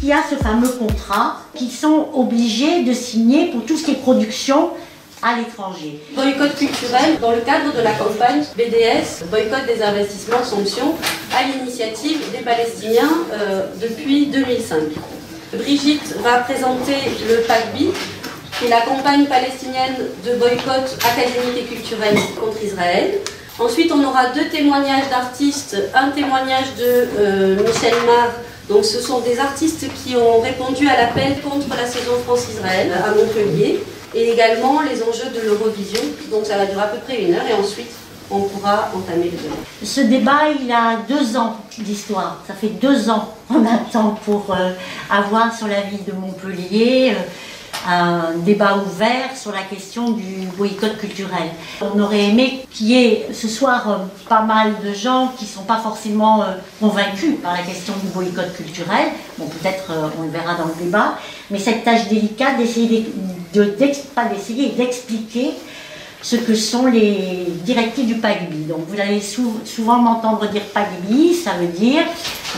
qui a ce fameux contrat qu'ils sont obligés de signer pour tout ce qui est production à l'étranger. Boycott culturel dans le cadre de la campagne BDS, boycott des investissements, sanctions, à l'initiative des Palestiniens depuis 2005. Brigitte va présenter le PACBI, qui est la campagne palestinienne de boycott académique et culturel contre Israël. Ensuite, on aura 2 témoignages d'artistes, un témoignage de Michel Mar. Donc ce sont des artistes qui ont répondu à l'appel contre la saison France-Israël à Montpellier et également les enjeux de l'Eurovision. Donc ça va durer à peu près 1 heure et ensuite on pourra entamer le débat. Ce débat, il a 2 ans d'histoire. Ça fait 2 ans qu'on attend pour avoir sur la ville de Montpellier un débat ouvert sur la question du boycott culturel. On aurait aimé qu'il y ait ce soir pas mal de gens qui ne sont pas forcément convaincus par la question du boycott culturel. Bon, peut-être on le verra dans le débat, mais cette tâche délicate d'essayer d'expliquer ce que sont les directives du PACBI. Donc vous allez souvent m'entendre dire PACBI, ça veut dire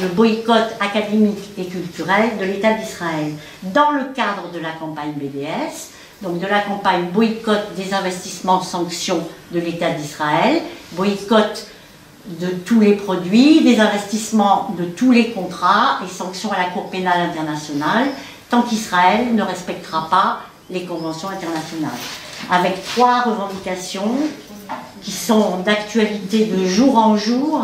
le boycott académique et culturel de l'État d'Israël. Dans le cadre de la campagne BDS, donc de la campagne boycott des investissements sanctions de l'État d'Israël, boycott de tous les produits, des investissements de tous les contrats et sanctions à la Cour pénale internationale, tant qu'Israël ne respectera pas les conventions internationales. Avec 3 revendications qui sont d'actualité de jour en jour.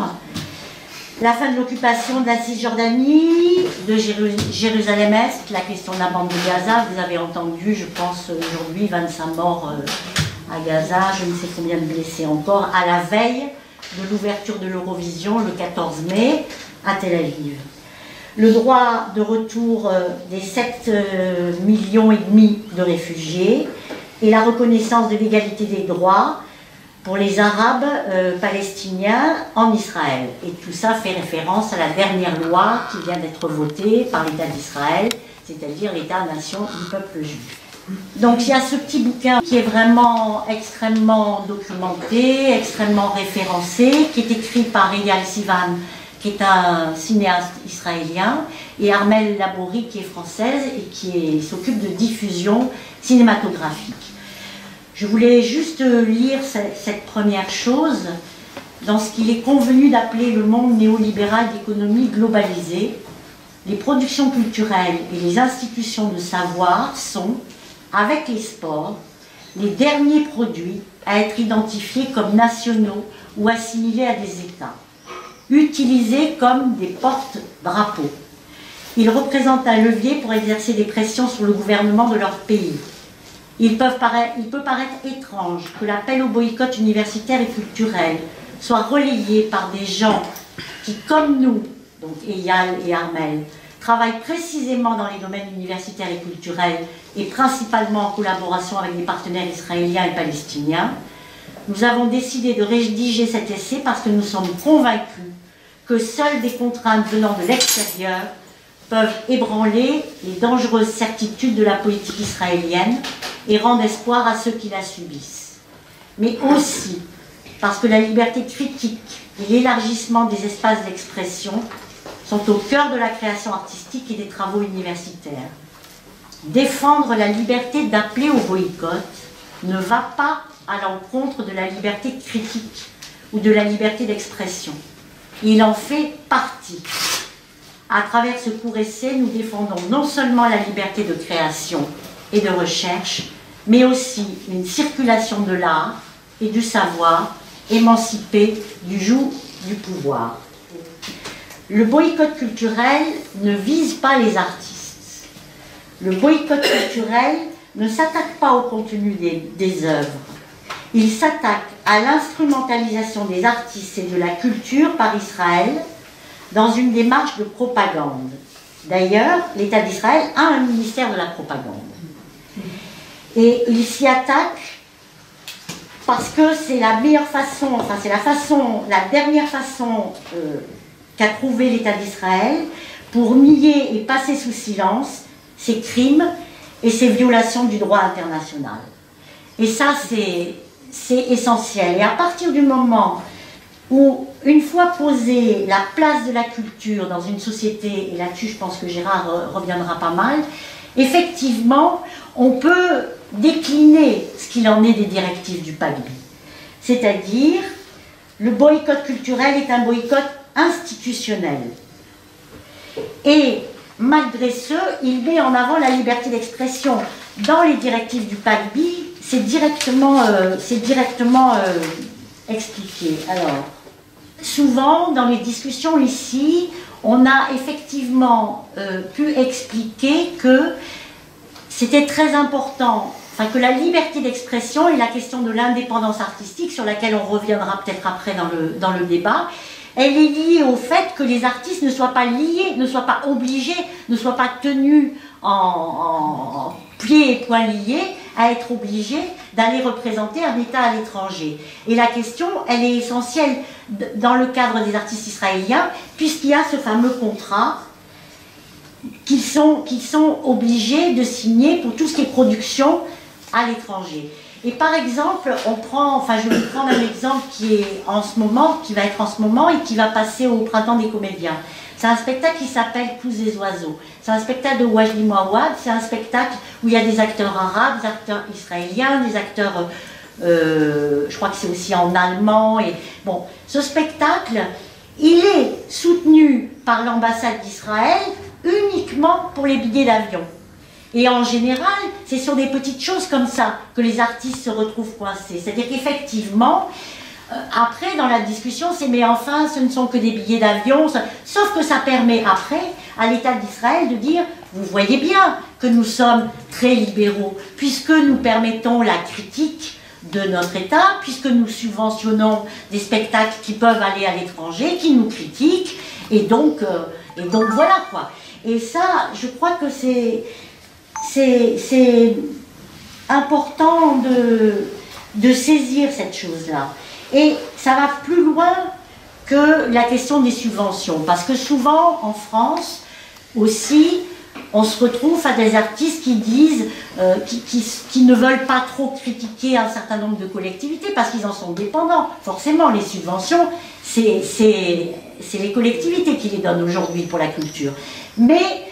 La fin de l'occupation de la Cisjordanie, de Jérusalem-Est, la question de la bande de Gaza. Vous avez entendu, je pense, aujourd'hui, 25 morts à Gaza, je ne sais combien de blessés encore, à la veille de l'ouverture de l'Eurovision, le 14 mai, à Tel Aviv. Le droit de retour des 7,5 millions de réfugiés et la reconnaissance de l'égalité des droits pour les Arabes palestiniens en Israël. Et tout ça fait référence à la dernière loi qui vient d'être votée par l'État d'Israël, c'est-à-dire l'État-nation du peuple juif. Donc il y a ce petit bouquin qui est vraiment extrêmement documenté, extrêmement référencé, qui est écrit par Eyal Sivan, qui est un cinéaste israélien, et Armelle Laborie, qui est française et qui s'occupe de diffusion cinématographique. Je voulais juste lire cette première chose dans ce qu'il est convenu d'appeler le monde néolibéral d'économie globalisée. Les productions culturelles et les institutions de savoir sont, avec les sports, les derniers produits à être identifiés comme nationaux ou assimilés à des États, utilisés comme des porte-drapeaux. Ils représentent un levier pour exercer des pressions sur le gouvernement de leur pays. Il peut paraître étrange que l'appel au boycott universitaire et culturel soit relayé par des gens qui, comme nous, donc Eyal et Armelle, travaillent précisément dans les domaines universitaires et culturels et principalement en collaboration avec des partenaires israéliens et palestiniens. Nous avons décidé de rédiger cet essai parce que nous sommes convaincus que seules des contraintes venant de l'extérieur peuvent ébranler les dangereuses certitudes de la politique israélienne et rendre espoir à ceux qui la subissent. Mais aussi parce que la liberté critique et l'élargissement des espaces d'expression sont au cœur de la création artistique et des travaux universitaires. Défendre la liberté d'appeler au boycott ne va pas à l'encontre de la liberté critique ou de la liberté d'expression. Il en fait partie. À travers ce court essai, nous défendons non seulement la liberté de création et de recherche, mais aussi une circulation de l'art et du savoir émancipé du joug du pouvoir. Le boycott culturel ne vise pas les artistes. Le boycott culturel ne s'attaque pas au contenu des œuvres. Il s'attaque à l'instrumentalisation des artistes et de la culture par Israël dans une démarche de propagande. D'ailleurs, l'État d'Israël a un ministère de la propagande. Et il s'y attaque parce que c'est la meilleure façon, enfin c'est la dernière façon qu'a trouvé l'État d'Israël pour nier et passer sous silence ces crimes et ces violations du droit international. Et ça, c'est essentiel. Et à partir du moment où, une fois posée la place de la culture dans une société, et là-dessus je pense que Gérard reviendra pas mal, effectivement, on peut décliner ce qu'il en est des directives du PAGBI. C'est-à-dire, le boycott culturel est un boycott institutionnel. Et malgré ce, il met en avant la liberté d'expression. Dans les directives du PAGBI, c'est directement expliqué. Alors, souvent, dans les discussions ici, on a effectivement pu expliquer que c'était très important, enfin que la liberté d'expression et la question de l'indépendance artistique, sur laquelle on reviendra peut-être après dans le débat, elle est liée au fait que les artistes ne soient pas liés, ne soient pas obligés, ne soient pas tenus en pieds et poings liés à être obligés d'aller représenter un État à l'étranger. Et la question, elle est essentielle dans le cadre des artistes israéliens, puisqu'il y a ce fameux contrat qu'ils sont obligés de signer pour tout ce qui est production à l'étranger. Et par exemple, je vais prendre un exemple qui va être en ce moment et qui va passer au Printemps des comédiens. C'est un spectacle qui s'appelle Tous les oiseaux. C'est un spectacle de Wajdi Mouawad, c'est un spectacle où il y a des acteurs arabes, des acteurs israéliens, des acteurs, je crois que c'est aussi en allemand. Et, bon, ce spectacle, il est soutenu par l'ambassade d'Israël uniquement pour les billets d'avion. Et en général, c'est sur des petites choses comme ça que les artistes se retrouvent coincés. C'est-à-dire qu'effectivement, après, dans la discussion, c'est mais enfin, ce ne sont que des billets d'avion. Sauf que ça permet après à l'État d'Israël de dire, vous voyez bien que nous sommes très libéraux, puisque nous permettons la critique de notre État, puisque nous subventionnons des spectacles qui peuvent aller à l'étranger, qui nous critiquent, et donc voilà quoi. Et ça, je crois que c'est important de saisir cette chose-là. Et ça va plus loin que la question des subventions, parce que souvent en France aussi, on se retrouve à des artistes qui disent, qui ne veulent pas trop critiquer un certain nombre de collectivités parce qu'ils en sont dépendants. Forcément, les subventions, c'est les collectivités qui les donnent aujourd'hui pour la culture. Mais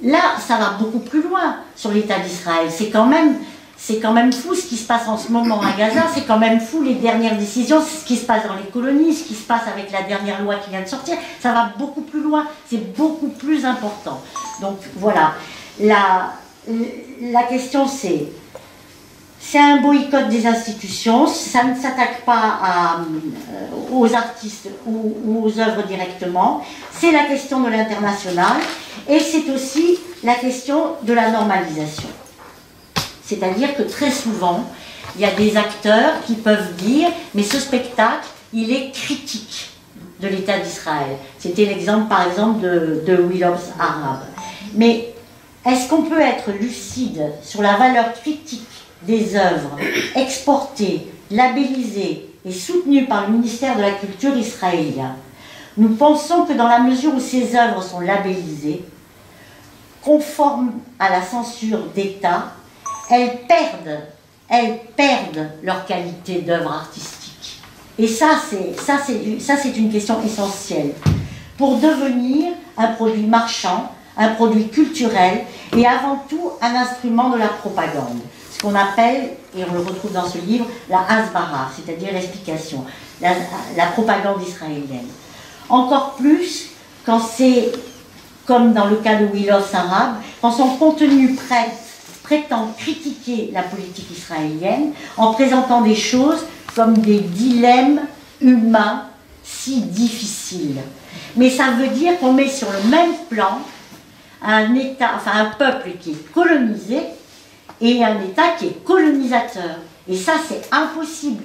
là, ça va beaucoup plus loin sur l'État d'Israël. C'est quand même fou ce qui se passe en ce moment à Gaza, c'est quand même fou les dernières décisions, ce qui se passe dans les colonies, ce qui se passe avec la dernière loi qui vient de sortir, ça va beaucoup plus loin, c'est beaucoup plus important. Donc voilà, la question c'est un boycott des institutions, ça ne s'attaque pas aux artistes ou aux œuvres directement, c'est la question de l'international et c'est aussi la question de la normalisation. C'est-à-dire que très souvent, il y a des acteurs qui peuvent dire « mais ce spectacle, il est critique de l'État d'Israël ». C'était l'exemple, par exemple, de We Love Arab. Mais est-ce qu'on peut être lucide sur la valeur critique des œuvres exportées, labellisées et soutenues par le ministère de la Culture israélien? Nous pensons que dans la mesure où ces œuvres sont labellisées, conformes à la censure d'État, elles perdent leur qualité d'œuvre artistique. Et ça, c'est une question essentielle. Pour devenir un produit marchand, un produit culturel et avant tout un instrument de la propagande. Ce qu'on appelle, et on le retrouve dans ce livre, la hasbara, c'est-à-dire l'explication, la propagande israélienne. Encore plus quand c'est, comme dans le cas de We Love Arab, quand son contenu prétend critiquer la politique israélienne en présentant des choses comme des dilemmes humains si difficiles. Mais ça veut dire qu'on met sur le même plan un État, enfin un peuple qui est colonisé et un État qui est colonisateur. Et ça, c'est impossible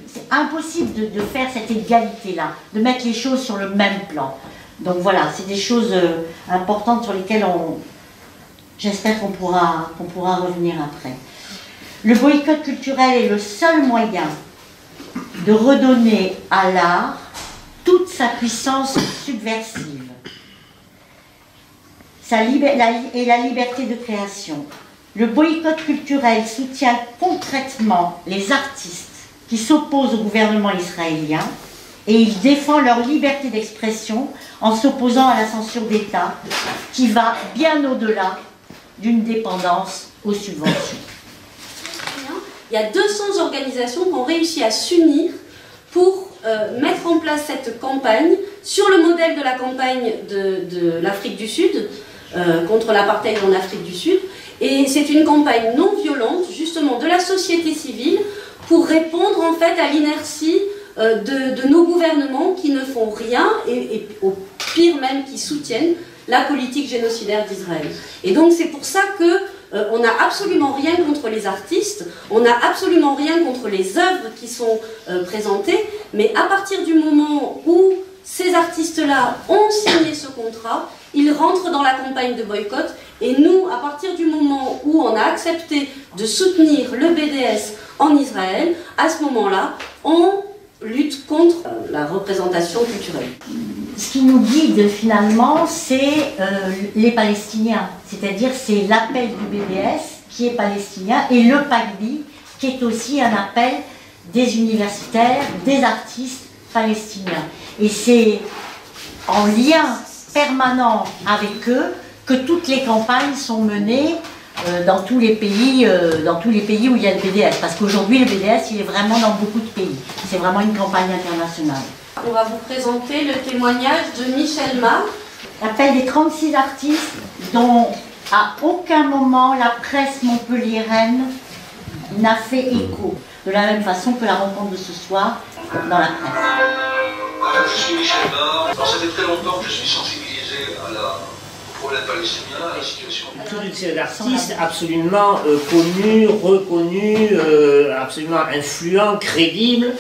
de faire cette égalité-là, de mettre les choses sur le même plan. Donc voilà, c'est des choses importantes sur lesquelles j'espère qu'on pourra revenir après. Le boycott culturel est le seul moyen de redonner à l'art toute sa puissance subversive et la liberté de création. Le boycott culturel soutient concrètement les artistes qui s'opposent au gouvernement israélien et il défend leur liberté d'expression en s'opposant à la censure d'État qui va bien au-delà d'une dépendance aux subventions. Il y a 200 organisations qui ont réussi à s'unir pour mettre en place cette campagne sur le modèle de la campagne de l'Afrique du Sud, contre l'apartheid en Afrique du Sud. Et c'est une campagne non violente, justement, de la société civile pour répondre en fait à l'inertie de nos gouvernements qui ne font rien et au pire même qui soutiennent la politique génocidaire d'Israël. Et donc c'est pour ça que on n'a absolument rien contre les artistes, on n'a absolument rien contre les œuvres qui sont présentées, mais à partir du moment où ces artistes-là ont signé ce contrat, ils rentrent dans la campagne de boycott, et nous, à partir du moment où on a accepté de soutenir le BDS en Israël, à ce moment-là, on lutte contre la représentation culturelle. Ce qui nous guide finalement, c'est les Palestiniens, c'est-à-dire c'est l'appel du BDS qui est palestinien et le PACBI qui est aussi un appel des universitaires, des artistes palestiniens. Et c'est en lien permanent avec eux que toutes les campagnes sont menées dans tous les pays où il y a le BDS. Parce qu'aujourd'hui, le BDS, il est vraiment dans beaucoup de pays. C'est vraiment une campagne internationale. On va vous présenter le témoignage de Michel Mar. L'appel des 36 artistes dont à aucun moment la presse montpelliéraine n'a fait écho. De la même façon que la rencontre de ce soir dans la presse. Je suis Michel Mar. Alors, ça fait très longtemps que je suis sensibilisé au problème palestinien, à la situation. Toute une série d'artistes absolument connus, reconnus, absolument influents, crédibles,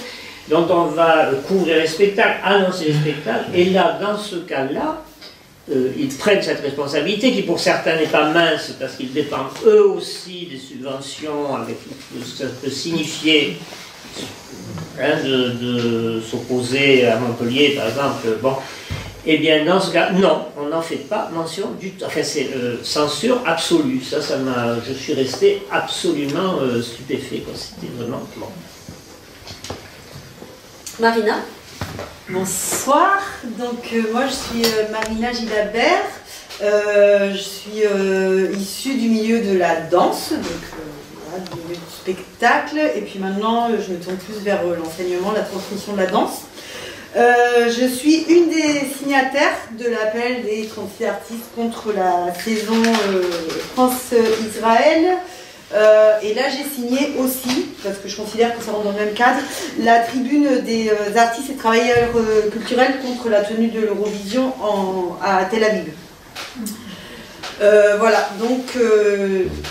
dont on va couvrir les spectacles, annoncer les spectacles, et là, dans ce cas-là, ils prennent cette responsabilité qui pour certains n'est pas mince parce qu'ils dépendent eux aussi des subventions avec ce que ça peut signifier de s'opposer à Montpellier par exemple. Bon, eh bien dans ce cas, non, on n'en fait pas mention du tout. Enfin c'est censure absolue. Ça m'a, je suis resté absolument stupéfait. C'était vraiment bon. Marina. Bonsoir, donc moi je suis Marina Gilabert, je suis issue du milieu de la danse, donc voilà, du milieu du spectacle, et puis maintenant je me tourne plus vers l'enseignement, la transmission de la danse. Je suis une des signataires de l'appel des 36 artistes contre la saison France-Israël. Et là j'ai signé aussi, parce que je considère que ça rentre dans le même cadre, la tribune des artistes et travailleurs culturels contre la tenue de l'Eurovision à Tel Aviv. Voilà, donc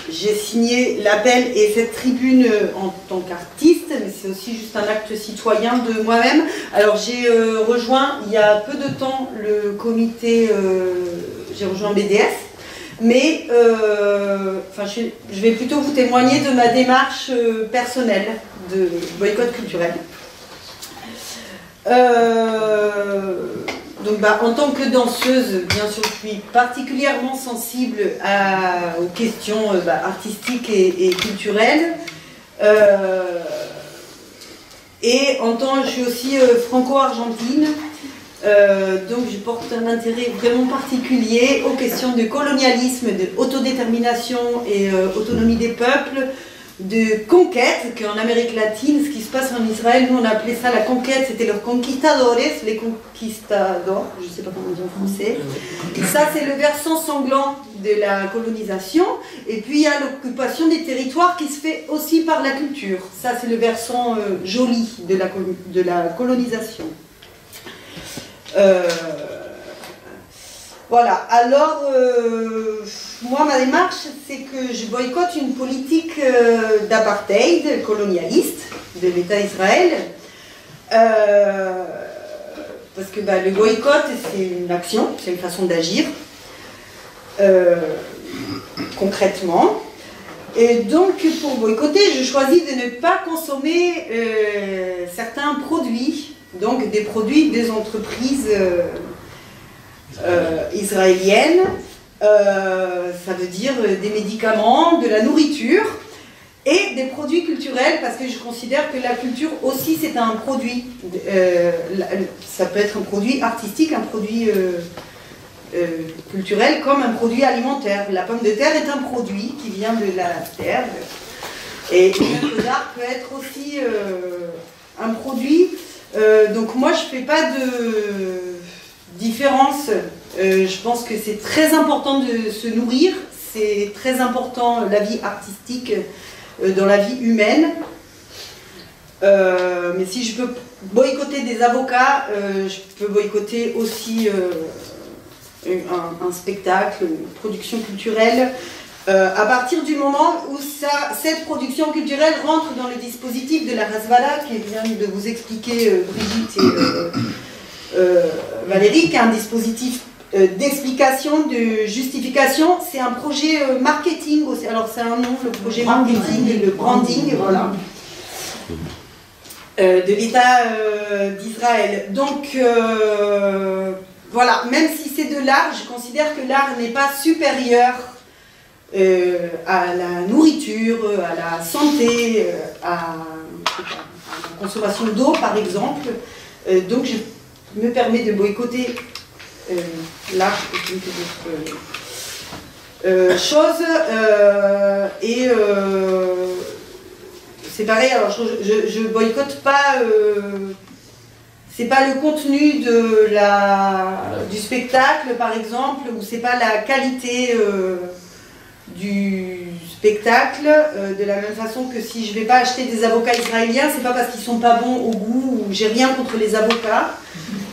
j'ai signé l'appel et cette tribune en tant qu'artiste, mais c'est aussi juste un acte citoyen de moi-même. Alors j'ai rejoint il y a peu de temps le comité, j'ai rejoint BDS. Mais je vais plutôt vous témoigner de ma démarche personnelle de boycott culturel. Donc, en tant que danseuse, bien sûr, je suis particulièrement sensible aux questions artistiques et culturelles. Et je suis aussi franco-argentine. Donc je porte un intérêt vraiment particulier aux questions de colonialisme, d'autodétermination et autonomie des peuples, de conquête, qu'en Amérique latine, ce qui se passe en Israël, nous on appelait ça la conquête, c'était los conquistadores, les conquistadors, je ne sais pas comment on dit en français. Et ça c'est le versant sanglant de la colonisation, et puis il y a l'occupation des territoires qui se fait aussi par la culture. Ça c'est le versant joli de la colonisation. Voilà, alors moi ma démarche c'est que je boycotte une politique d'apartheid colonialiste de l'État d'Israël parce que le boycott c'est une action, c'est une façon d'agir concrètement, et donc pour boycotter je choisis de ne pas consommer certains produits, donc des produits des entreprises israéliennes, ça veut dire des médicaments, de la nourriture, et des produits culturels, parce que je considère que la culture aussi c'est un produit. Ça peut être un produit artistique, un produit culturel comme un produit alimentaire. La pomme de terre est un produit qui vient de la terre. Et une œuvre d'art peut être aussi un produit. Donc moi je ne fais pas de différence. Je pense que c'est très important de se nourrir. C'est très important la vie artistique dans la vie humaine. Mais si je peux boycotter des avocats, je peux boycotter aussi un spectacle, une production culturelle. À partir du moment où cette production culturelle rentre dans le dispositif de la Hasbara, qui vient de vous expliquer Brigitte et Valérie, qui est un dispositif d'explication, de justification, c'est un projet marketing aussi. Alors c'est un nom, le projet marketing, le branding, voilà, de l'État d'Israël. Donc voilà, même si c'est de l'art, je considère que l'art n'est pas supérieur à la nourriture, à la santé, à la consommation d'eau par exemple. Donc je me permets de boycotter l'art et d'autres choses. Et c'est pareil, alors je boycotte pas, c'est pas le contenu du spectacle par exemple, ou c'est pas la qualité du spectacle, de la même façon que si je vais pas acheter des avocats israéliens, c'est pas parce qu'ils sont pas bons au goût, ou j'ai rien contre les avocats,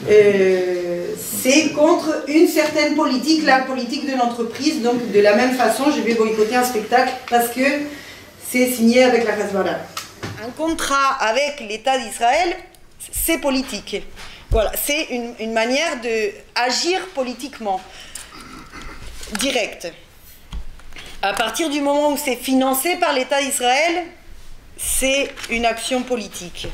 c'est contre une certaine politique, la politique de l'entreprise. Donc de la même façon je vais boycotter un spectacle parce que c'est signé avec la Hasbara. Un contrat avec l'État d'Israël, c'est politique. Voilà, c'est une manière d'agir politiquement, direct. À partir du moment où c'est financé par l'État d'Israël, c'est une action politique.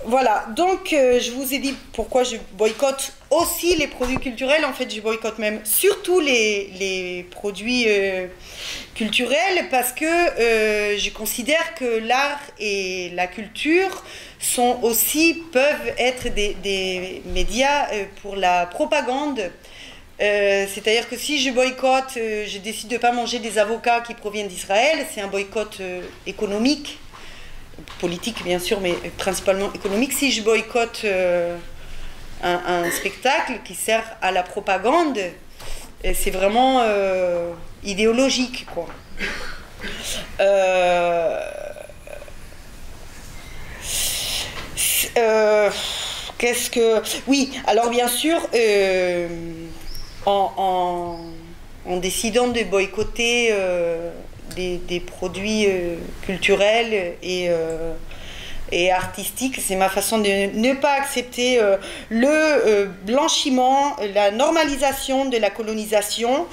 Voilà, donc je vous ai dit pourquoi je boycotte aussi les produits culturels. En fait, je boycotte même surtout les produits culturels parce que je considère que l'art et la culture peuvent être des médias pour la propagande. C'est-à-dire que si je boycotte, je décide de ne pas manger des avocats qui proviennent d'Israël, c'est un boycott économique, politique bien sûr, mais principalement économique. Si je boycotte un spectacle qui sert à la propagande, c'est vraiment idéologique, quoi. Qu'est-ce que... Oui, alors bien sûr, en décidant de boycotter des produits culturels et artistiques, c'est ma façon de ne pas accepter le blanchiment, la normalisation de la colonisation,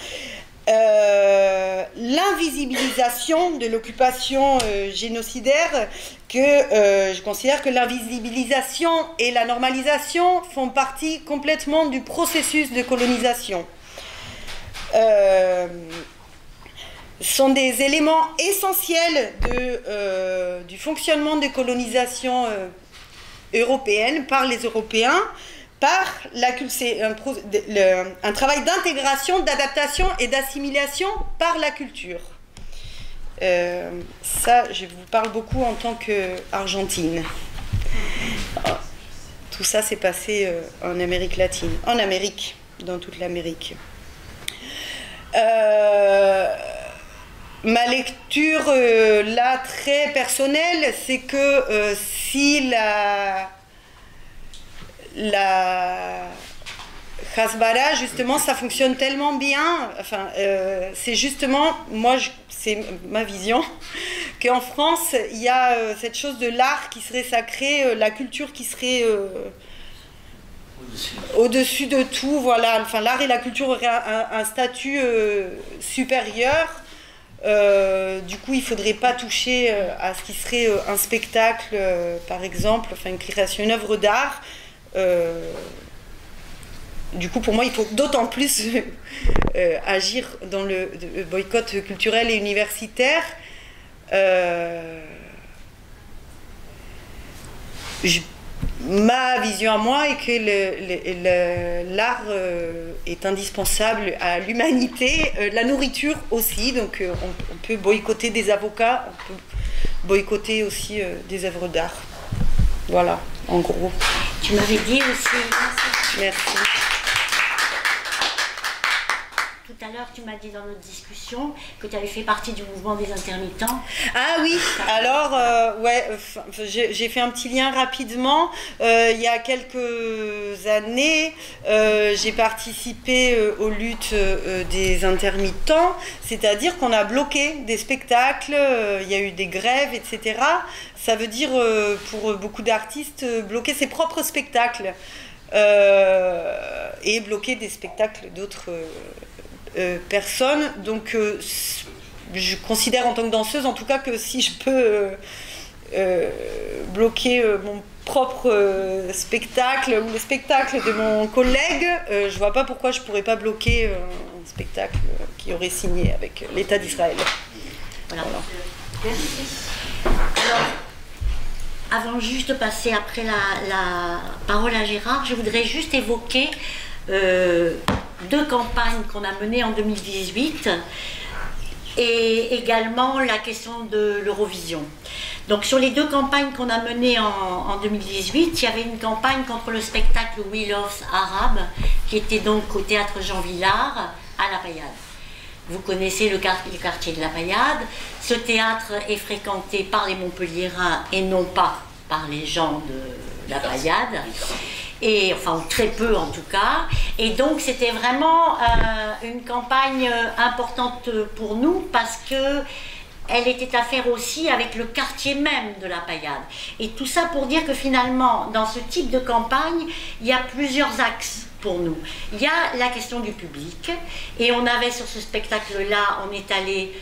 l'invisibilisation de l'occupation génocidaire, que je considère que l'invisibilisation et la normalisation font partie complètement du processus de colonisation. Sont des éléments essentiels du fonctionnement des colonisations européennes par les Européens, c'est un travail d'intégration, d'adaptation et d'assimilation par la culture. Ça, je vous parle beaucoup en tant qu'Argentine. Tout ça s'est passé en Amérique latine, en Amérique, dans toute l'Amérique. Ma lecture, là, très personnelle, c'est que si la Hasbara, justement, ça fonctionne tellement bien, enfin, c'est justement, c'est ma vision, qu'en France, il y a cette chose de l'art qui serait sacré, la culture qui serait au-dessus de tout, voilà. Enfin, l'art et la culture auraient un statut supérieur. Du coup, il ne faudrait pas toucher à ce qui serait un spectacle, par exemple, enfin une création, une œuvre d'art. Du coup, pour moi, il faut d'autant plus agir dans le boycott culturel et universitaire. Ma vision à moi est que l'art est indispensable à l'humanité, la nourriture aussi, donc on peut boycotter des avocats, on peut boycotter aussi des œuvres d'art. Voilà, en gros. Tu m'avais dit aussi... Merci. Tout à l'heure, tu m'as dit dans notre discussion que tu avais fait partie du mouvement des intermittents. Ah oui, alors, ouais, j'ai fait un petit lien rapidement. Il y a quelques années, j'ai participé aux luttes des intermittents, c'est-à-dire qu'on a bloqué des spectacles, il y a eu des grèves, etc. Ça veut dire, pour beaucoup d'artistes, bloquer ses propres spectacles et bloquer des spectacles d'autres personnes. Donc je considère en tant que danseuse en tout cas que si je peux bloquer mon propre spectacle ou le spectacle de mon collègue, je vois pas pourquoi je pourrais pas bloquer un spectacle qui aurait signé avec l'État d'Israël. Voilà. Alors, avant juste de passer après la parole à Gérard, je voudrais juste évoquer 2 campagnes qu'on a menées en 2018 et également la question de l'Eurovision. Donc sur les 2 campagnes qu'on a menées en 2018, il y avait une campagne contre le spectacle We Love Arab qui était donc au théâtre Jean Villard à La Paillade. Vous connaissez le quartier de La Paillade. Ce théâtre est fréquenté par les Montpelliérains et non pas par les gens de La Paillade. Et, enfin, très peu en tout cas. Et donc c'était vraiment une campagne importante pour nous parce que elle était à faire aussi avec le quartier même de La Paillade. Et tout ça pour dire que finalement, dans ce type de campagne, il y a plusieurs axes pour nous. Il y a la question du public, et on avait sur ce spectacle-là, on est allé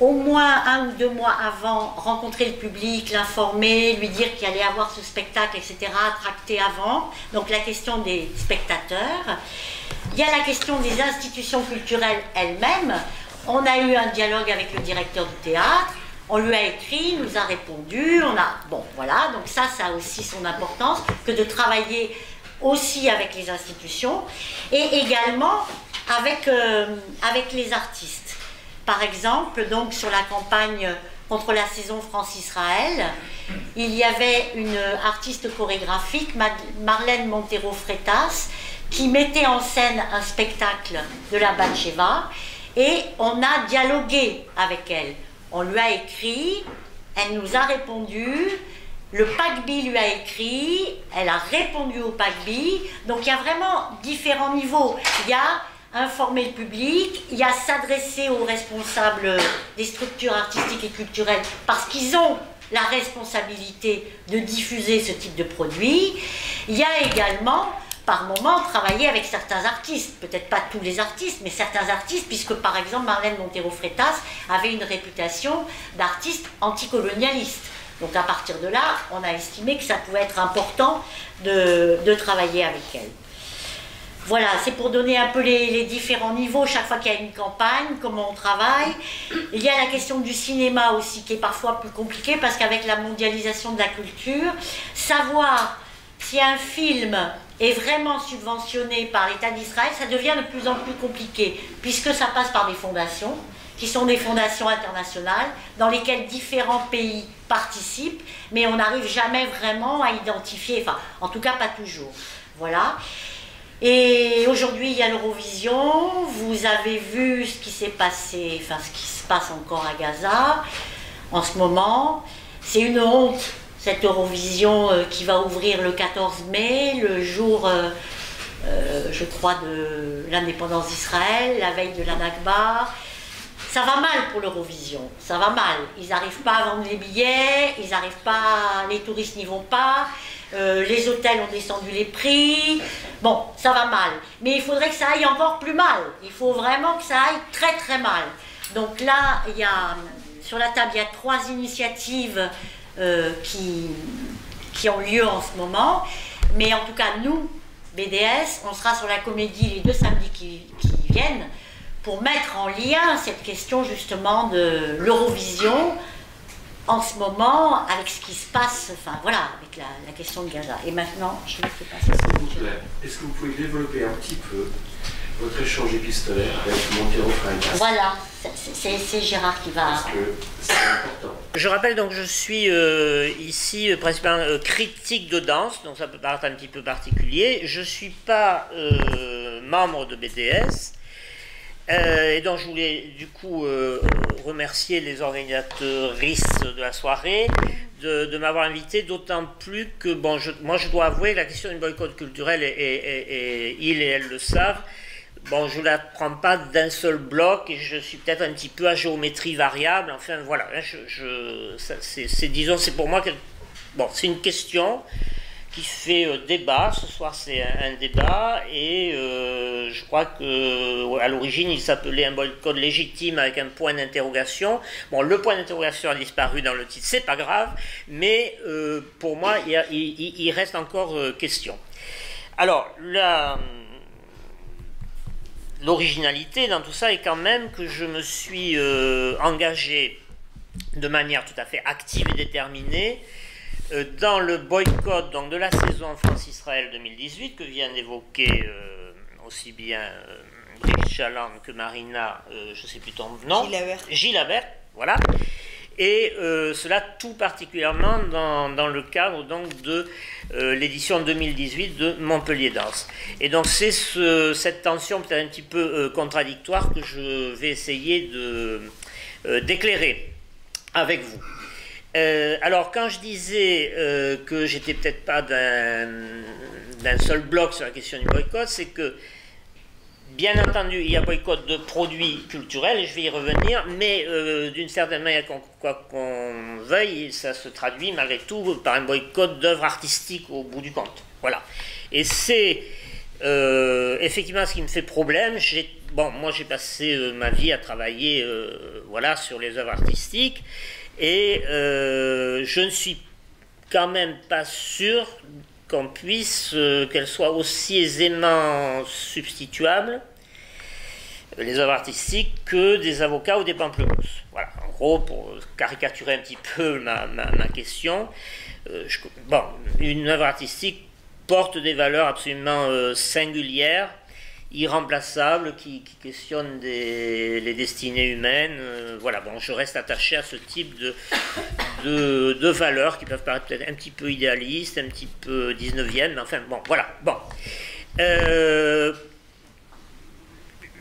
au moins 1 ou 2 mois avant rencontrer le public, l'informer, lui dire qu'il allait avoir ce spectacle, etc., tracter avant. Donc la question des spectateurs. Il y a la question des institutions culturelles elles-mêmes. On a eu un dialogue avec le directeur du théâtre, on lui a écrit, il nous a répondu, bon voilà, donc ça a aussi son importance que de travailler aussi avec les institutions et également avec les artistes. Par exemple, donc sur la campagne contre la saison France-Israël, il y avait une artiste chorégraphique, Marlène Montero-Freitas, qui mettait en scène un spectacle de la Batsheva et on a dialogué avec elle. On lui a écrit, elle nous a répondu, le PACBI lui a écrit, elle a répondu au PACBI, donc il y a vraiment différents niveaux. Il y a informer le public, il y a s'adresser aux responsables des structures artistiques et culturelles parce qu'ils ont la responsabilité de diffuser ce type de produit. Il y a également, par moment, travailler avec certains artistes, peut-être pas tous les artistes, mais certains artistes, puisque par exemple Marlène Montero-Freitas avait une réputation d'artiste anticolonialiste. Donc à partir de là, on a estimé que ça pouvait être important de travailler avec elle. Voilà, c'est pour donner un peu les différents niveaux, chaque fois qu'il y a une campagne, comment on travaille. Il y a la question du cinéma aussi, qui est parfois plus compliquée, parce qu'avec la mondialisation de la culture, savoir si un film est vraiment subventionné par l'État d'Israël, ça devient de plus en plus compliqué, puisque ça passe par des fondations, qui sont des fondations internationales, dans lesquelles différents pays participent, mais on n'arrive jamais vraiment à identifier, enfin, en tout cas pas toujours. Voilà. Et aujourd'hui, il y a l'Eurovision, vous avez vu ce qui s'est passé, enfin ce qui se passe encore à Gaza en ce moment. C'est une honte, cette Eurovision qui va ouvrir le 14 mai, le jour, je crois, de l'indépendance d'Israël, la veille de la Nakba. Ça va mal pour l'Eurovision, ça va mal. Ils n'arrivent pas à vendre les billets, ils n'arrivent pas, les touristes n'y vont pas. Les hôtels ont descendu les prix, bon, ça va mal. Mais il faudrait que ça aille encore plus mal. Il faut vraiment que ça aille très très mal. Donc là, sur la table, il y a 3 initiatives qui ont lieu en ce moment. Mais en tout cas, nous, BDS, on sera sur la Comédie les 2 samedis qui viennent pour mettre en lien cette question justement de l'Eurovision en ce moment avec ce qui se passe, enfin voilà, avec la question de Gaza. Et maintenant, je ne sais pas si c'est... Est-ce que vous pouvez développer un petit peu votre échange épistolaire avec Montero Freitas? Voilà, c'est Gérard qui va... Parce que c'est important. Je rappelle donc je suis ici principalement critique de danse, donc ça peut paraître un petit peu particulier. Je ne suis pas membre de BDS. Et donc je voulais du coup remercier les organisatrices de la soirée de m'avoir invité, d'autant plus que bon, moi je dois avouer que la question du boycott culturel, et ils et elles le savent, bon, je ne la prends pas d'un seul bloc et je suis peut-être un petit peu à géométrie variable, enfin voilà, disons, c'est pour moi bon, c'est une question qui fait débat. Ce soir c'est un débat et je crois qu'à l'origine il s'appelait un boycott légitime avec un point d'interrogation. Bon, le point d'interrogation a disparu dans le titre, c'est pas grave, mais pour moi il reste encore question. Alors l'originalité dans tout ça est quand même que je me suis engagé de manière tout à fait active et déterminée dans le boycott donc, de la saison France-Israël 2018 que vient d'évoquer aussi bien Brigitte Chaland que Marina, je ne sais plus ton nom, Gilles Habert, voilà. Et cela tout particulièrement dans le cadre donc, de l'édition 2018 de Montpellier Danse. Et donc c'est cette tension peut-être un petit peu contradictoire que je vais essayer d'éclairer avec vous. Alors quand je disais que j'étais peut-être pas d'un seul bloc sur la question du boycott, c'est que bien entendu il y a boycott de produits culturels et je vais y revenir, mais d'une certaine manière quoi qu'on veuille, ça se traduit malgré tout par un boycott d'œuvres artistiques au bout du compte. Voilà. Et c'est effectivement ce qui me fait problème. Bon, moi j'ai passé ma vie à travailler voilà, sur les œuvres artistiques. Et je ne suis quand même pas sûr qu'on puisse, qu'elles soient aussi aisément substituables, les œuvres artistiques, que des avocats ou des pamplemousses. Voilà, en gros, pour caricaturer un petit peu ma question, bon, une œuvre artistique porte des valeurs absolument singulières, irremplaçable, qui questionne les destinées humaines. Voilà, bon, je reste attaché à ce type de valeurs qui peuvent paraître peut-être un petit peu idéalistes, un petit peu 19e, mais enfin, bon, voilà, bon.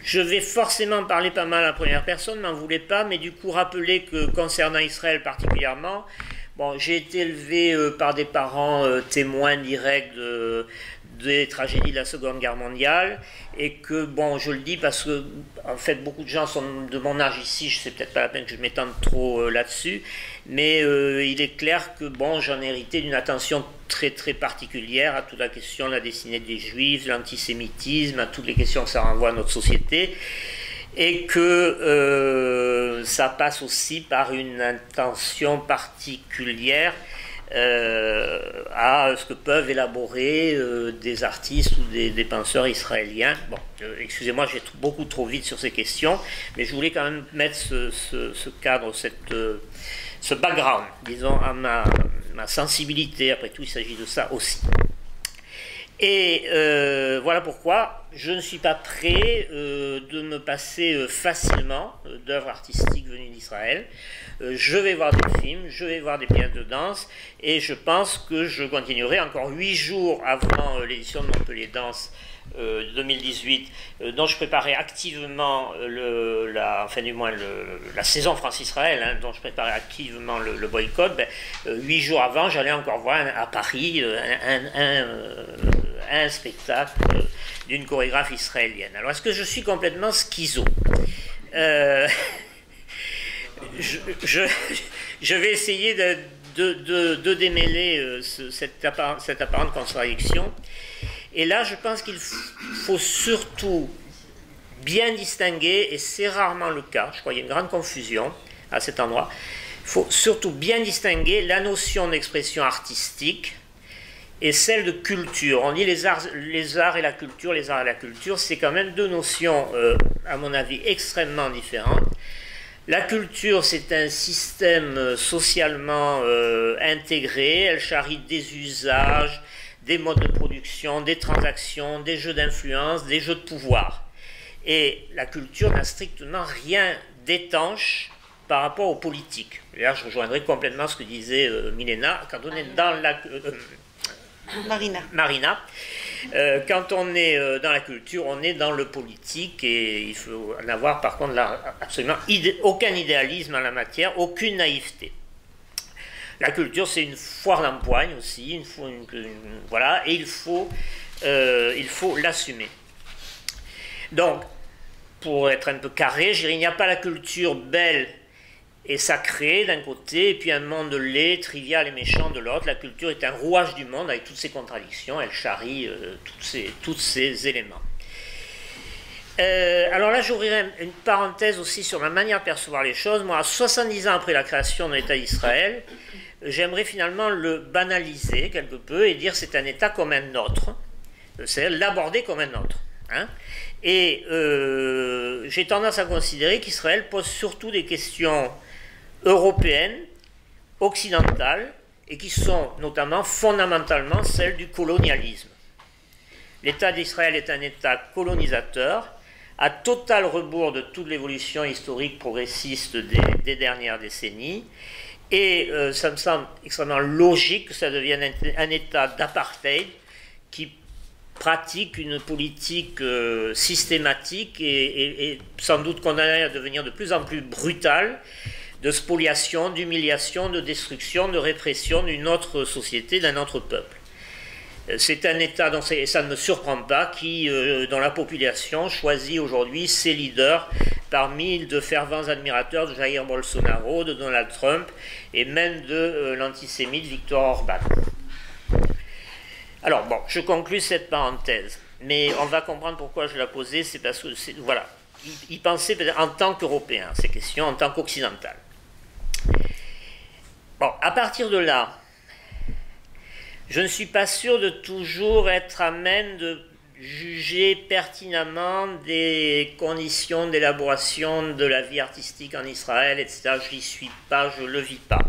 Je vais forcément parler pas mal à la première personne, n'en voulez pas, mais du coup, rappeler que concernant Israël particulièrement, bon, j'ai été élevé par des parents témoins directs des tragédies de la Seconde Guerre mondiale, et que, bon, je le dis parce que, en fait, beaucoup de gens sont de mon âge ici, je sais peut-être pas la peine que je m'étende trop là-dessus, mais il est clair que, bon, j'en ai hérité d'une attention très très particulière à toute la question de la destinée des Juifs, l'antisémitisme, à toutes les questions que ça renvoie à notre société, et que ça passe aussi par une attention particulière à ce que peuvent élaborer des artistes ou des penseurs israéliens. Bon, excusez-moi, je vais beaucoup trop vite sur ces questions, mais je voulais quand même mettre ce cadre, ce background, disons, à ma sensibilité. Après tout, il s'agit de ça aussi. Et voilà pourquoi je ne suis pas prêt de me passer facilement d'œuvres artistiques venues d'Israël. Je vais voir des films, je vais voir des pièces de danse, et je pense que je continuerai encore 8 jours avant l'édition de Montpellier Danse 2018, dont je préparais activement enfin du moins la saison France-Israël, hein, dont je préparais activement le boycott. 8 jours avant, j'allais encore voir à Paris un spectacle d'une chorégraphe israélienne. Alors, est-ce que je suis complètement schizo? Je vais essayer de démêler cette apparente contradiction. Et là, je pense qu'il faut surtout bien distinguer, et c'est rarement le cas, je crois qu'il y a une grande confusion à cet endroit, il faut surtout bien distinguer la notion d'expression artistique et celle de culture. On dit les arts et la culture, c'est quand même deux notions, à mon avis, extrêmement différentes. La culture, c'est un système socialement intégré, elle charrie des usages, des modes de production, des transactions, des jeux d'influence, des jeux de pouvoir. Et la culture n'a strictement rien d'étanche par rapport aux politiques. Là, je rejoindrai complètement ce que disait Milena, quand on est dans la... Marina. Quand on est dans la culture, on est dans le politique et il faut en avoir par contre absolument aucun idéalisme en la matière, aucune naïveté. La culture, c'est une foire d'empoigne aussi, voilà, et il faut l'assumer. Donc, pour être un peu carré, je dirais, il n'y a pas la culture belle et sacrée d'un côté, et puis un monde laid, trivial et méchant de l'autre. La culture est un rouage du monde avec toutes ses contradictions, elle charrie tous ces éléments. Alors là, j'ouvrirai une parenthèse aussi sur ma manière de percevoir les choses. Moi, à 70 ans après la création de l'État d'Israël, j'aimerais finalement le banaliser quelque peu et dire c'est un État comme un autre, c'est-à-dire l'aborder comme un autre. Hein. Et j'ai tendance à considérer qu'Israël pose surtout des questions européennes, occidentales, et qui sont notamment fondamentalement celles du colonialisme. L'État d'Israël est un État colonisateur, à total rebours de toute l'évolution historique progressiste des dernières décennies, et ça me semble extrêmement logique que ça devienne un État d'apartheid qui pratique une politique systématique et sans doute condamnée à devenir de plus en plus brutale, de spoliation, d'humiliation, de destruction, de répression d'une autre société, d'un autre peuple. C'est un État, et ça ne me surprend pas, dont la population choisit aujourd'hui ses leaders parmi de fervents admirateurs de Jair Bolsonaro, de Donald Trump et même de l'antisémite Viktor Orban. Alors bon, je conclus cette parenthèse, mais on va comprendre pourquoi je l'ai posée, c'est parce que, voilà, il pensait en tant qu'Européen, ces questions, en tant qu'Occidental. Bon, à partir de là, je ne suis pas sûr de toujours être à même de juger pertinemment des conditions d'élaboration de la vie artistique en Israël, etc. Je n'y suis pas, je ne le vis pas.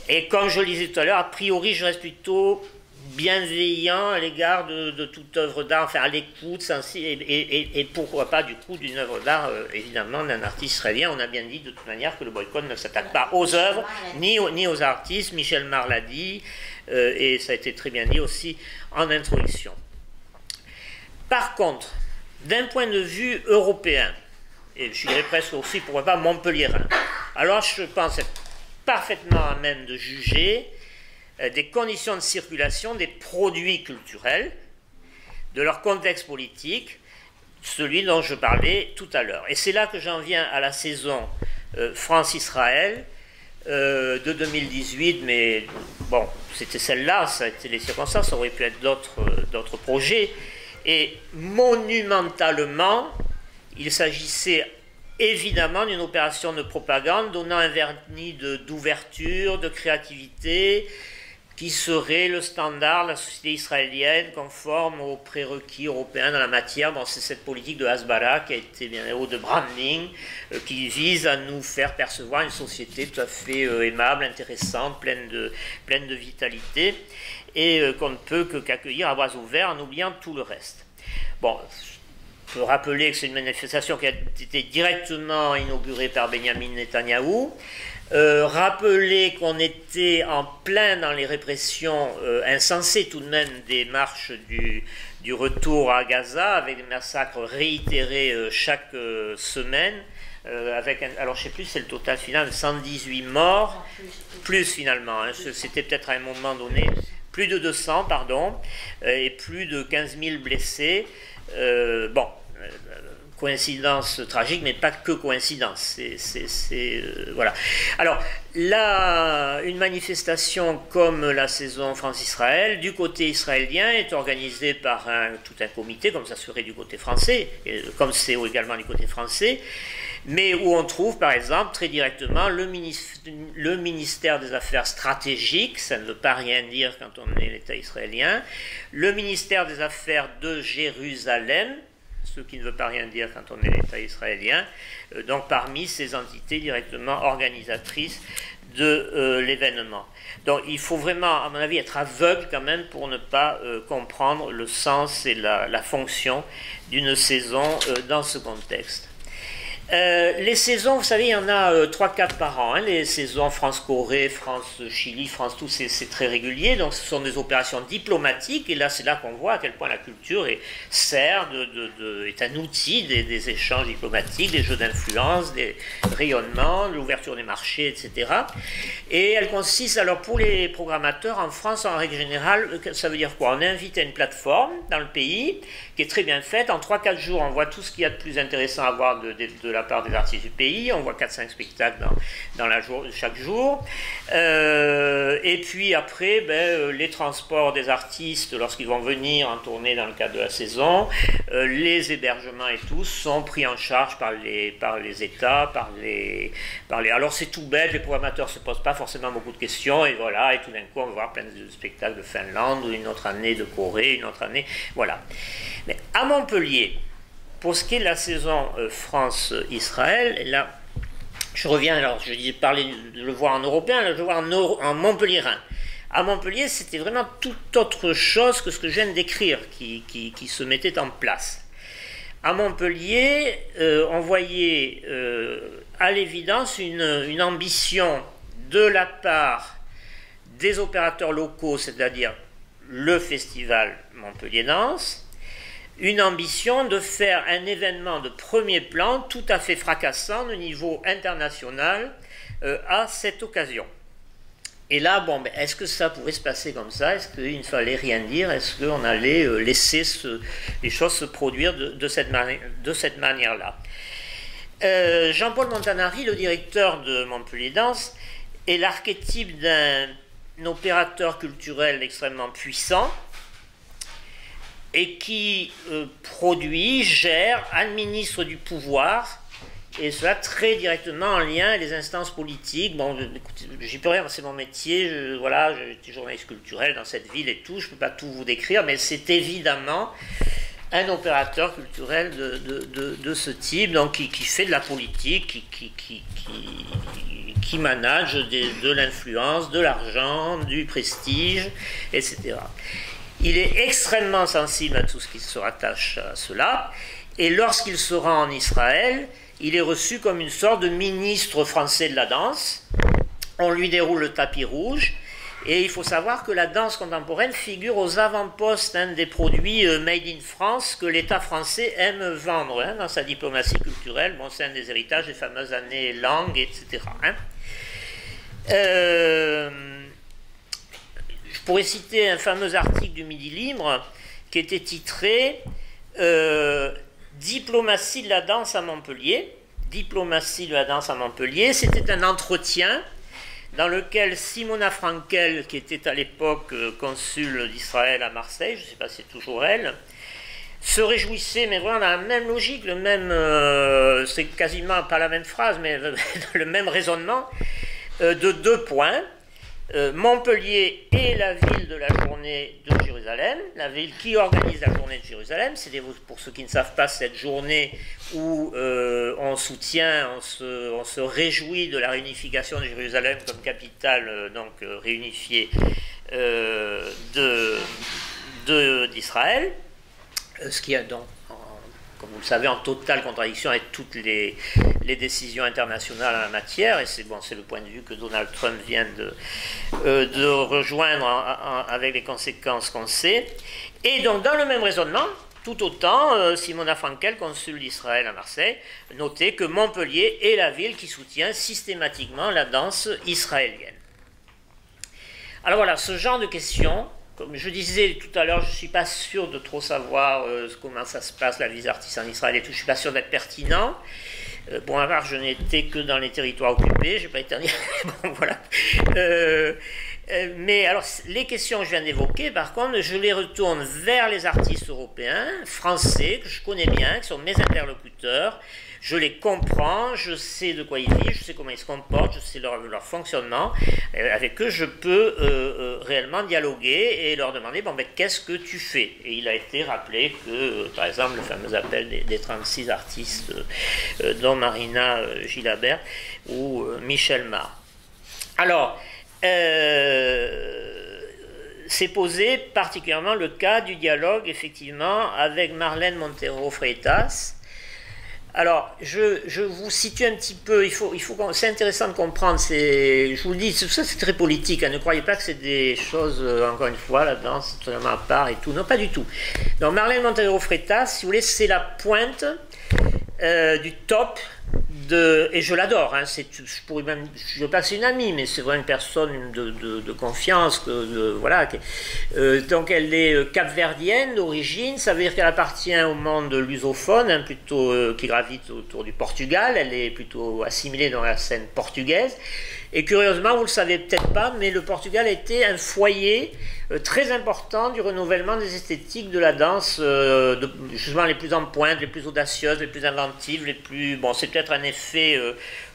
Et comme je le disais tout à l'heure, a priori, je reste plutôt bienveillant à l'égard de toute œuvre d'art, enfin à l'écoute, et pourquoi pas du coup d'une œuvre d'art, évidemment, d'un artiste israélien. On a bien dit de toute manière que le boycott ne s'attaque pas aux œuvres, ni aux artistes. Michel Mar l'a dit, et ça a été très bien dit aussi en introduction. Par contre, d'un point de vue européen, et je dirais presque aussi, pourquoi pas, montpelliérain, alors je pense être parfaitement à même de juger des conditions de circulation des produits culturels, de leur contexte politique, celui dont je parlais tout à l'heure. Et c'est là que j'en viens à la saison France-Israël de 2018, mais bon, c'était celle-là, ça a été les circonstances, ça aurait pu être d'autres projets. Et monumentalement, il s'agissait évidemment d'une opération de propagande donnant un vernis d'ouverture, de créativité, qui serait le standard de la société israélienne conforme aux prérequis européens dans la matière. Bon, c'est cette politique de Hasbara qui a été bien haut de branding, qui vise à nous faire percevoir une société tout à fait aimable, intéressante, pleine de vitalité, et qu'on ne peut qu'accueillir à bras ouverts en oubliant tout le reste. Bon, je peux rappeler que c'est une manifestation qui a été directement inaugurée par Benjamin Netanyahou. Rappeler qu'on était en plein dans les répressions insensées tout de même des marches du retour à Gaza, avec des massacres réitérés chaque semaine, avec alors je ne sais plus, c'est le total final de 118 morts, plus finalement, hein, c'était peut-être à un moment donné, plus de 200, pardon, et plus de 15 000 blessés. Bon, coïncidence tragique, mais pas que coïncidence. Voilà. Alors, là, une manifestation comme la saison France-Israël, du côté israélien, est organisée par tout un comité, comme ça serait du côté français, comme c'est également du côté français. mais où on trouve par exemple très directement le ministère des Affaires stratégiques, ça ne veut pas rien dire quand on est l'État israélien, le ministère des Affaires de Jérusalem, ce qui ne veut pas rien dire quand on est l'État israélien, donc parmi ces entités directement organisatrices de l'événement. Donc il faut vraiment, à mon avis, être aveugle quand même pour ne pas comprendre le sens et la fonction d'une saison dans ce contexte. Les saisons, vous savez, il y en a 3-4 par an, hein, les saisons France-Corée, France-Chili, France, tout, c'est très régulier, donc ce sont des opérations diplomatiques, et là c'est là qu'on voit à quel point la culture sert, est un outil des échanges diplomatiques, des jeux d'influence, des rayonnements, l'ouverture des marchés, etc. Et elle consiste, alors pour les programmateurs, en France en règle générale, ça veut dire quoi? On invite à une plateforme dans le pays, qui est très bien faite, en 3-4 jours on voit tout ce qu'il y a de plus intéressant à voir de la part des artistes du pays, on voit 4-5 spectacles chaque jour, et puis après les transports des artistes lorsqu'ils vont venir en tournée dans le cadre de la saison, les hébergements et tout sont pris en charge par les États, alors c'est tout bête, les programmateurs ne se posent pas forcément beaucoup de questions, et voilà, et tout d'un coup on va voir plein de spectacles de Finlande, ou une autre année de Corée, une autre année, voilà. Mais à Montpellier, pour ce qui est de la saison France-Israël, là, je reviens, alors je dis parler de le voir en européen, là, je le vois en montpelliérain. À Montpellier, c'était vraiment tout autre chose que ce que je viens de décrire qui se mettait en place. À Montpellier, on voyait à l'évidence une ambition de la part des opérateurs locaux, c'est-à-dire le festival Montpellier Danse, une ambition de faire un événement de premier plan tout à fait fracassant au niveau international à cette occasion. Et là, bon, est-ce que ça pouvait se passer comme ça? Est-ce qu'il ne fallait rien dire? Est-ce qu'on allait laisser les choses se produire de cette manière-là? Jean-Paul Montanari, le directeur de Montpellier Danse, est l'archétype d'un opérateur culturel extrêmement puissant, et qui produit, gère, administre du pouvoir, et cela très directement en lien avec les instances politiques. Bon, j'y peux rien, c'est mon métier, voilà, j'étais journaliste culturel dans cette ville et tout, je ne peux pas tout vous décrire, mais c'est évidemment un opérateur culturel de ce type, donc qui fait de la politique, qui manage de l'influence, de l'argent, du prestige, etc. Il est extrêmement sensible à tout ce qui se rattache à cela, et lorsqu'il se rend en Israël, il est reçu comme une sorte de ministre français de la danse. On lui déroule le tapis rouge, et il faut savoir que la danse contemporaine figure aux avant-postes des produits made in France que l'État français aime vendre dans sa diplomatie culturelle. Bon, c'est un des héritages des fameuses années langues, etc. Je pourrais citer un fameux article du Midi Libre qui était titré Diplomatie de la danse à Montpellier. Diplomatie de la danse à Montpellier, c'était un entretien dans lequel Simona Frankel, qui était à l'époque consul d'Israël à Marseille, je ne sais pas si c'est toujours elle, se réjouissait, mais vraiment dans la même logique, c'est quasiment pas la même phrase, mais le même raisonnement, de 2 points. Montpellier est la ville de la journée de Jérusalem, la ville qui organise la journée de Jérusalem. C'est pour ceux qui ne savent pas cette journée où on soutient, on se réjouit de la réunification de Jérusalem comme capitale réunifiée d'Israël, ce qui a donc, comme vous le savez, en totale contradiction avec toutes les décisions internationales en la matière, et c'est le point de vue que Donald Trump vient de rejoindre avec les conséquences qu'on sait. Et donc, dans le même raisonnement, tout autant, Simona Frankel, consul d'Israël à Marseille, notait que Montpellier est la ville qui soutient systématiquement la danse israélienne. Alors voilà, ce genre de questions. Comme je disais tout à l'heure, je ne suis pas sûr de trop savoir comment ça se passe, la vie des artistes en Israël et tout. Je ne suis pas sûr d'être pertinent. Pour ma part, je n'étais que dans les territoires occupés. Je n'ai pas été en Israël. Bon, voilà. Mais alors, les questions que je viens d'évoquer, par contre, je les retourne vers les artistes européens, français, que je connais bien, qui sont mes interlocuteurs. Je les comprends, je sais de quoi ils vivent, je sais comment ils se comportent, je sais leur fonctionnement. Avec eux, je peux réellement dialoguer et leur demander, bon, ben, qu'est-ce que tu fais? Et il a été rappelé que, par exemple, le fameux appel des 36 artistes, dont Marina Gilabert ou Michel Mar. Alors, c'est posé particulièrement le cas du dialogue, effectivement, avec Marlène Montero Freitas. Alors, je vous situe un petit peu, c'est intéressant de comprendre, je vous le dis, tout ça c'est très politique, hein, ne croyez pas que c'est des choses, encore une fois, là-dedans, c'est totalement à part et tout, non, pas du tout. Donc, Marlène Montero Freitas, si vous voulez, c'est la pointe du top et je l'adore, hein, je pourrais même, je ne veux pas que c'est une amie, mais c'est vraiment une personne de confiance, voilà. Donc elle est capverdienne d'origine, ça veut dire qu'elle appartient au monde lusophone, hein, plutôt qui gravite autour du Portugal, elle est plutôt assimilée dans la scène portugaise, et curieusement, vous ne le savez peut-être pas, mais le Portugal a été un foyer très important du renouvellement des esthétiques de la danse, justement les plus en pointe, les plus audacieuses, les plus inventives, les plus... Bon, c'est peut-être un effet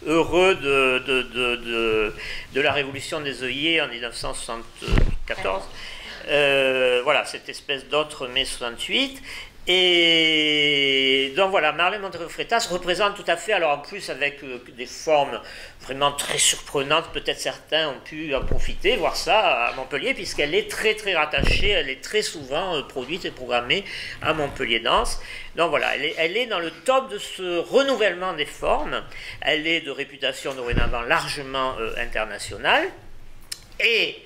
heureux de la révolution des œillets en 1974. Voilà, cette espèce d'autre mai 68. Et donc voilà, Marlène Montero Freitas représente tout à fait, alors en plus avec des formes vraiment très surprenantes, peut-être certains ont pu en profiter, voir ça à Montpellier, puisqu'elle est très très rattachée, elle est très souvent produite et programmée à Montpellier Danse. Donc voilà, elle est dans le top de ce renouvellement des formes, elle est de réputation dorénavant largement internationale, et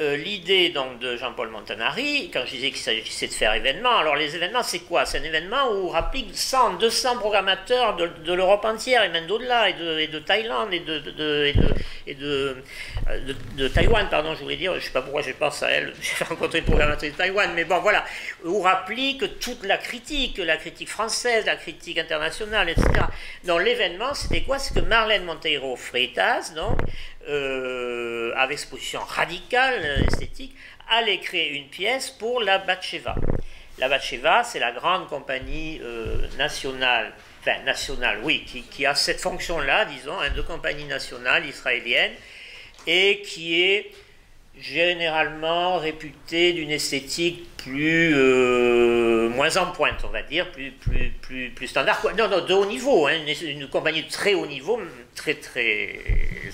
l'idée donc de Jean-Paul Montanari, quand je disais qu'il s'agissait de faire événement, alors les événements c'est quoi? C'est un événement où on rapplique 100, 200 programmateurs de l'Europe entière et même d'au-delà, et de Thaïlande et de Taïwan, pardon, je voulais dire, je ne sais pas pourquoi je pense à elle, j'ai rencontré une programmatrice de Taïwan, mais bon voilà, où rapplique toute la critique française, la critique internationale, etc. Donc l'événement c'était quoi? C'est que Marlène Montero Freitas, donc, avec cette position radicale, esthétique, allait créer une pièce pour la Batsheva. La Batsheva, c'est la grande compagnie nationale, oui, qui a cette fonction-là, disons, hein, de compagnie nationale israélienne, et qui est généralement réputée d'une esthétique moins en pointe, on va dire, plus standard. Non, de haut niveau, hein, une compagnie de très haut niveau, très très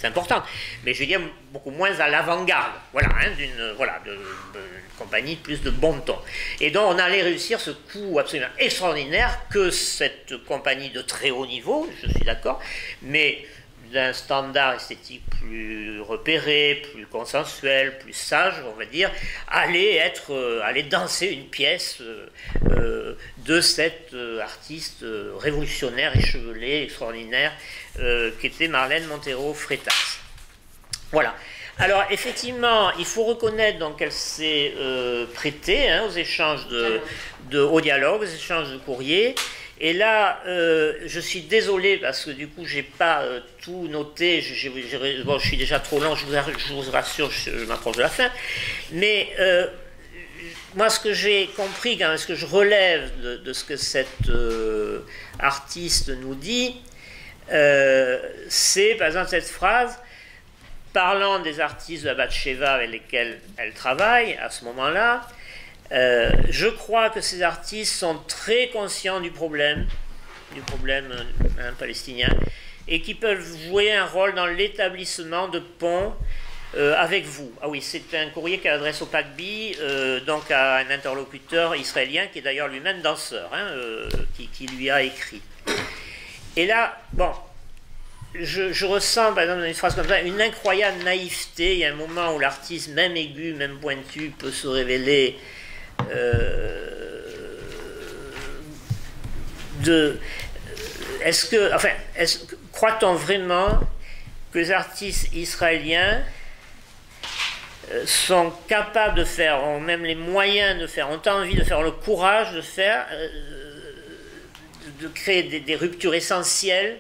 importante, mais je veux dire beaucoup moins à l'avant-garde, voilà, hein, d'une compagnie plus de bon ton. Et donc on allait réussir ce coup absolument extraordinaire que cette compagnie de très haut niveau, je suis d'accord, mais d'un standard esthétique plus repéré, plus consensuel, plus sage, on va dire, aller danser une pièce de cette artiste révolutionnaire, échevelée, extraordinaire, qui était Marlène Montero Freitas. Voilà. Alors, effectivement, il faut reconnaître donc qu'elle s'est prêtée, hein, aux échanges au dialogue, aux échanges de courriers. Et là, je suis désolé parce que du coup, j'ai pas tout noté. Bon, je suis déjà trop long, je vous rassure, je m'approche de la fin. Mais moi, ce que j'ai compris, quand même, ce que je relève de ce que cette artiste nous dit, c'est par exemple cette phrase, parlant des artistes de la Batsheva avec lesquels elle travaille à ce moment-là. Je crois que ces artistes sont très conscients du problème palestinien, et qui peuvent jouer un rôle dans l'établissement de ponts avec vous. Ah oui, c'est un courrier qu'elle adresse au PACBI, donc à un interlocuteur israélien qui est d'ailleurs lui-même danseur, hein, qui lui a écrit. Et là, bon, je ressens, par exemple, dans une phrase comme ça, une incroyable naïveté. Il y a un moment où l'artiste, même aigu, même pointu, peut se révéler croit-on vraiment que les artistes israéliens sont capables de faire, ont même les moyens de faire, ont envie de faire, le courage de faire, de créer des ruptures essentielles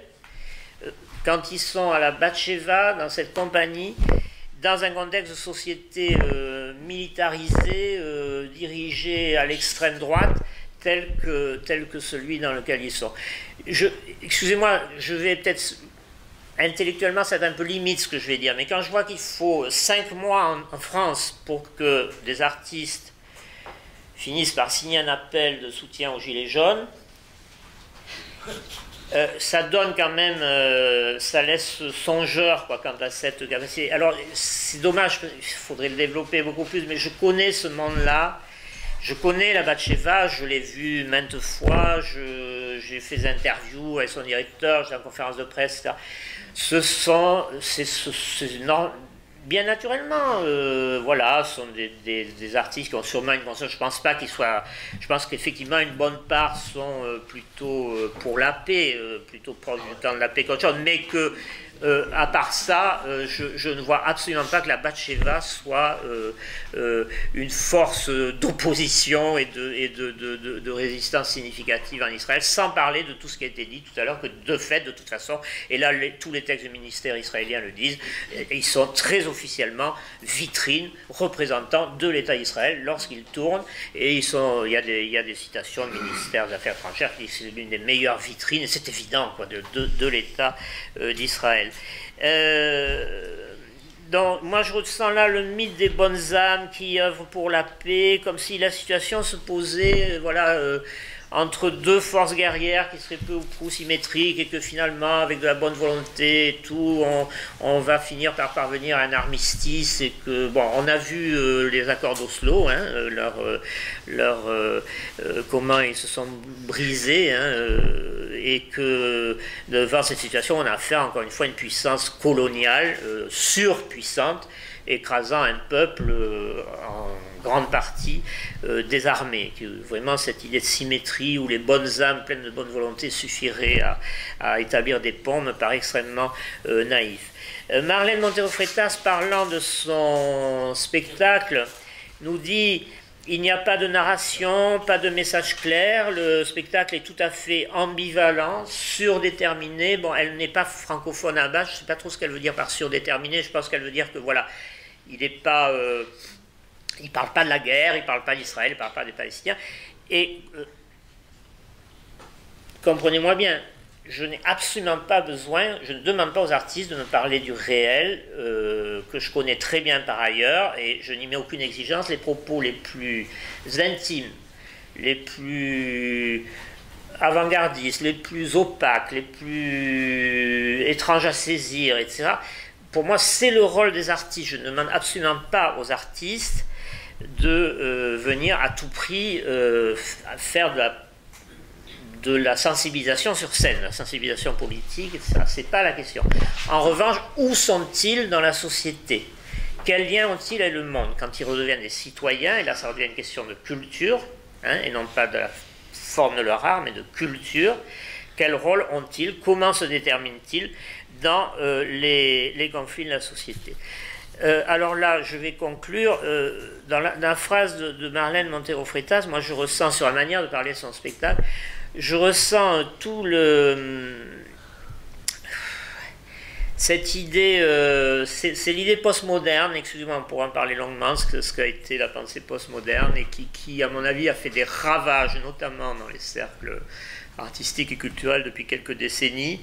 quand ils sont à la Batsheva, dans cette compagnie, dans un contexte de société militarisée, dirigée à l'extrême droite, tel que celui dans lequel ils sont. Excusez-moi, je vais peut-être... Intellectuellement, c'est un peu limite ce que je vais dire, mais quand je vois qu'il faut 5 mois en France pour que des artistes finissent par signer un appel de soutien aux Gilets jaunes, ça donne quand même, ça laisse songeur quoi, quant à cette capacité. Alors, c'est dommage, il faudrait le développer beaucoup plus, mais je connais ce monde-là, je connais la Batcheva, je l'ai vu maintes fois, j'ai fait des interviews avec son directeur, j'ai en conférence de presse, etc. Bien naturellement, voilà, ce sont des artistes qui ont sûrement une conscience. Je pense pas qu'ils soient. Je pense qu'effectivement, une bonne part sont plutôt pour la paix, plutôt proche du temps de la paix qu'autre chose, mais que. À part ça, je ne vois absolument pas que la Batcheva soit une force d'opposition et de résistance significative en Israël, sans parler de tout ce qui a été dit tout à l'heure, que de fait, de toute façon, et là tous les textes du ministère israélien le disent, ils sont très officiellement vitrines, représentants de l'État d'Israël lorsqu'ils tournent, et il y a des citations du ministère des Affaires étrangères qui disent que c'est l'une des meilleures vitrines, et c'est évident quoi, de l'État d'Israël. Donc, moi je ressens là le mythe des bonnes âmes qui œuvrent pour la paix, comme si la situation se posait voilà, entre deux forces guerrières qui seraient peu ou prou symétriques et que finalement, avec de la bonne volonté et tout, on va finir par parvenir à un armistice et que, bon, on a vu les accords d'Oslo, hein, comment ils se sont brisés, hein, et que devant cette situation, on a affaire encore une fois à une puissance coloniale surpuissante, écrasant un peuple en grande partie désarmé. Vraiment cette idée de symétrie où les bonnes âmes pleines de bonne volonté suffiraient à établir des ponts me paraît extrêmement naïf. Marlène Montero Freitas, parlant de son spectacle, nous dit: il n'y a pas de narration, pas de message clair, le spectacle est tout à fait ambivalent, surdéterminé. Bon, elle n'est pas francophone à base, je ne sais pas trop ce qu'elle veut dire par surdéterminé, je pense qu'elle veut dire que voilà, il n'est pas... il ne parle pas de la guerre, il ne parle pas d'Israël, il ne parle pas des Palestiniens. Et comprenez-moi bien, je n'ai absolument pas besoin, je ne demande pas aux artistes de me parler du réel, que je connais très bien par ailleurs, et je n'y mets aucune exigence. Les propos les plus intimes, les plus avant-gardistes, les plus opaques, les plus étranges à saisir, etc., pour moi, c'est le rôle des artistes. Je ne demande absolument pas aux artistes de venir à tout prix faire de la sensibilisation sur scène, la sensibilisation politique, etc. C'est pas la question. En revanche, où sont-ils dans la société? Quel lien ont-ils avec le monde quand ils redeviennent des citoyens? Et là, ça redevient une question de culture, hein, et non pas de la forme de leur art, mais de culture. Quel rôle ont-ils? Comment se déterminent-ils dans les conflits de la société? Alors là, je vais conclure. Dans la phrase de Marlène Montero Freitas, moi je ressens, sur la manière de parler de son spectacle, je ressens tout cette idée, c'est l'idée postmoderne, excusez-moi, on pourra en parler longuement, ce qu'a été la pensée postmoderne, et qui, à mon avis, a fait des ravages, notamment dans les cercles artistiques et culturels depuis quelques décennies,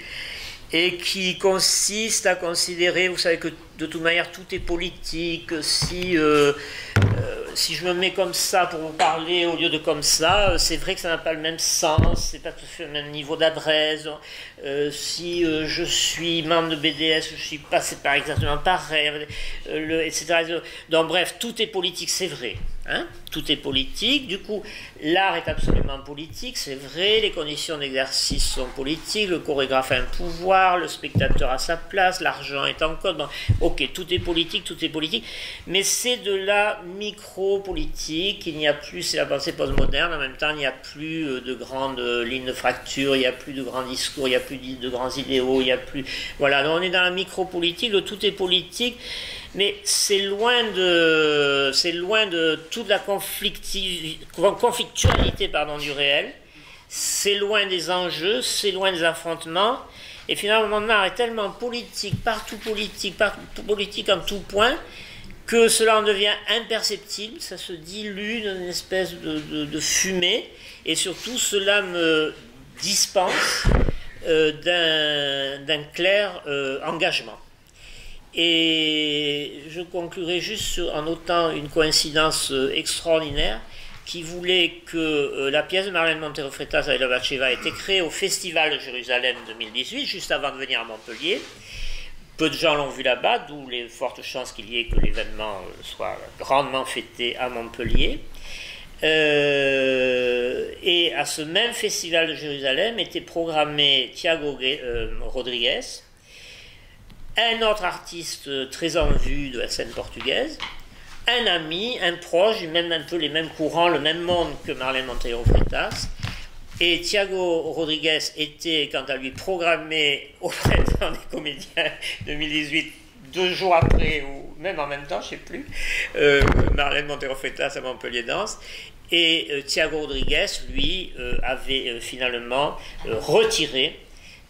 et qui consiste à considérer, vous savez que de toute manière tout est politique, si je me mets comme ça pour vous parler au lieu de comme ça, c'est vrai que ça n'a pas le même sens, c'est pas tout à fait le même niveau d'adresse, si je suis membre de BDS, je suis pas, c'est pas exactement pareil, etc. Donc bref, tout est politique, c'est vrai. Hein, tout est politique, du coup l'art est absolument politique, c'est vrai, les conditions d'exercice sont politiques, le chorégraphe a un pouvoir, le spectateur a sa place, l'argent est en code, bon, ok, tout est politique, mais c'est de la micro-politique, il n'y a plus, c'est la pensée postmoderne, en même temps il n'y a plus de grandes lignes de fracture, il n'y a plus de grands discours, il n'y a plus de grands idéaux, il n'y a plus, voilà, donc on est dans la micro-politique, le tout est politique, mais c'est loin de toute la conflictualité du réel, c'est loin des enjeux, c'est loin des affrontements, Et finalement, mon art est tellement politique, partout politique en tout point, que cela en devient imperceptible, ça se dilue dans une espèce de fumée, et surtout cela me dispense d'un clair engagement. Et je conclurai juste en notant une coïncidence extraordinaire qui voulait que la pièce de Marlène Montero Freitas avec la Batcheva ait été créée au Festival de Jérusalem 2018, juste avant de venir à Montpellier. Peu de gens l'ont vu là-bas, d'où les fortes chances qu'il y ait que l'événement soit grandement fêté à Montpellier. Et à ce même Festival de Jérusalem était programmé Thiago Rodrigues, un autre artiste très en vue de la scène portugaise, un ami, un proche, même un peu les mêmes courants, le même monde que Marlène Montero Freitas. Et Thiago Rodrigues était, quant à lui, programmé au Printemps des Comédiens 2018, 2 jours après, ou même en même temps, je ne sais plus, Marlène Montero Freitas à Montpellier Danse. Et Thiago Rodrigues, lui, avait finalement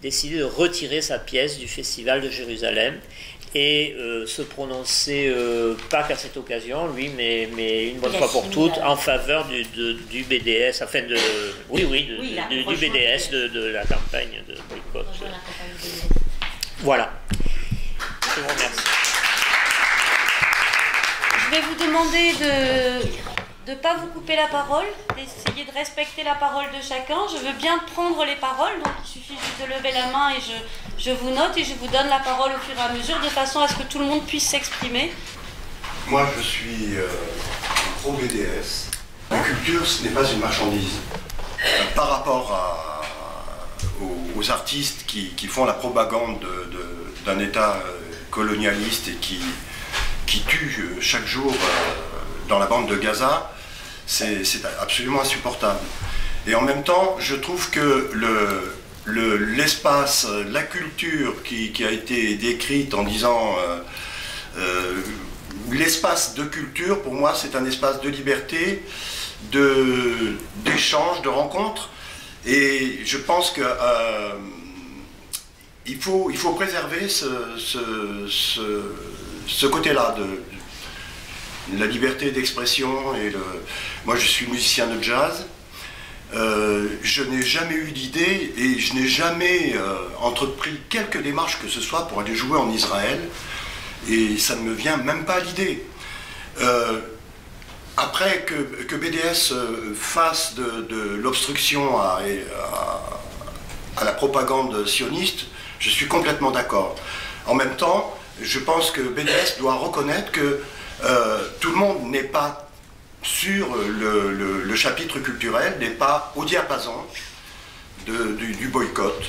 décidé de retirer sa pièce du Festival de Jérusalem et se prononcer, pas qu'à cette occasion, lui, mais une bonne fois pour toutes, en faveur du BDS, enfin du BDS, de la campagne de boycott. Voilà. Je vous remercie. Je vais vous demander de ne pas vous couper la parole, d'essayer de respecter la parole de chacun. Je veux bien prendre les paroles, donc il suffit juste de lever la main et je vous note et je vous donne la parole au fur et à mesure, de façon à ce que tout le monde puisse s'exprimer. Moi, je suis pro-BDS. La culture, ce n'est pas une marchandise. Par rapport aux artistes qui font la propagande d'un État colonialiste et qui tue chaque jour dans la bande de Gaza, c'est absolument insupportable. Et en même temps, je trouve que l'espace, la culture qui a été décrite en disant l'espace de culture, pour moi, c'est un espace de liberté, d'échange, de rencontre. Et je pense que il faut préserver ce côté-là de la liberté d'expression. Moi, je suis musicien de jazz. Je n'ai jamais eu d'idée et je n'ai jamais entrepris quelque démarche que ce soit pour aller jouer en Israël. Et ça ne me vient même pas à l'idée. Après que BDS fasse de l'obstruction à la propagande sioniste, je suis complètement d'accord. En même temps, je pense que BDS doit reconnaître que tout le monde n'est pas sur le chapitre culturel, n'est pas au diapason du boycott.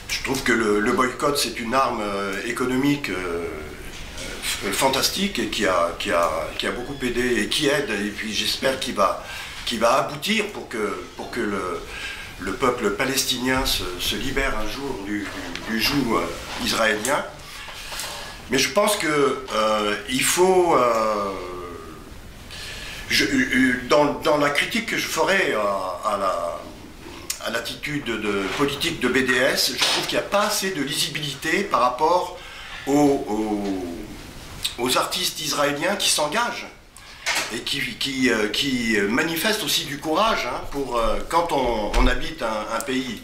Je trouve que le boycott, c'est une arme économique fantastique et qui a beaucoup aidé et qui aide, et puis j'espère qu'il va aboutir pour que le peuple palestinien se libère un jour du joug israélien. Mais je pense que il faut, dans la critique que je ferai à l'attitude politique de BDS, je trouve qu'il n'y a pas assez de lisibilité par rapport aux artistes israéliens qui s'engagent et qui manifestent aussi du courage, hein, quand on habite un pays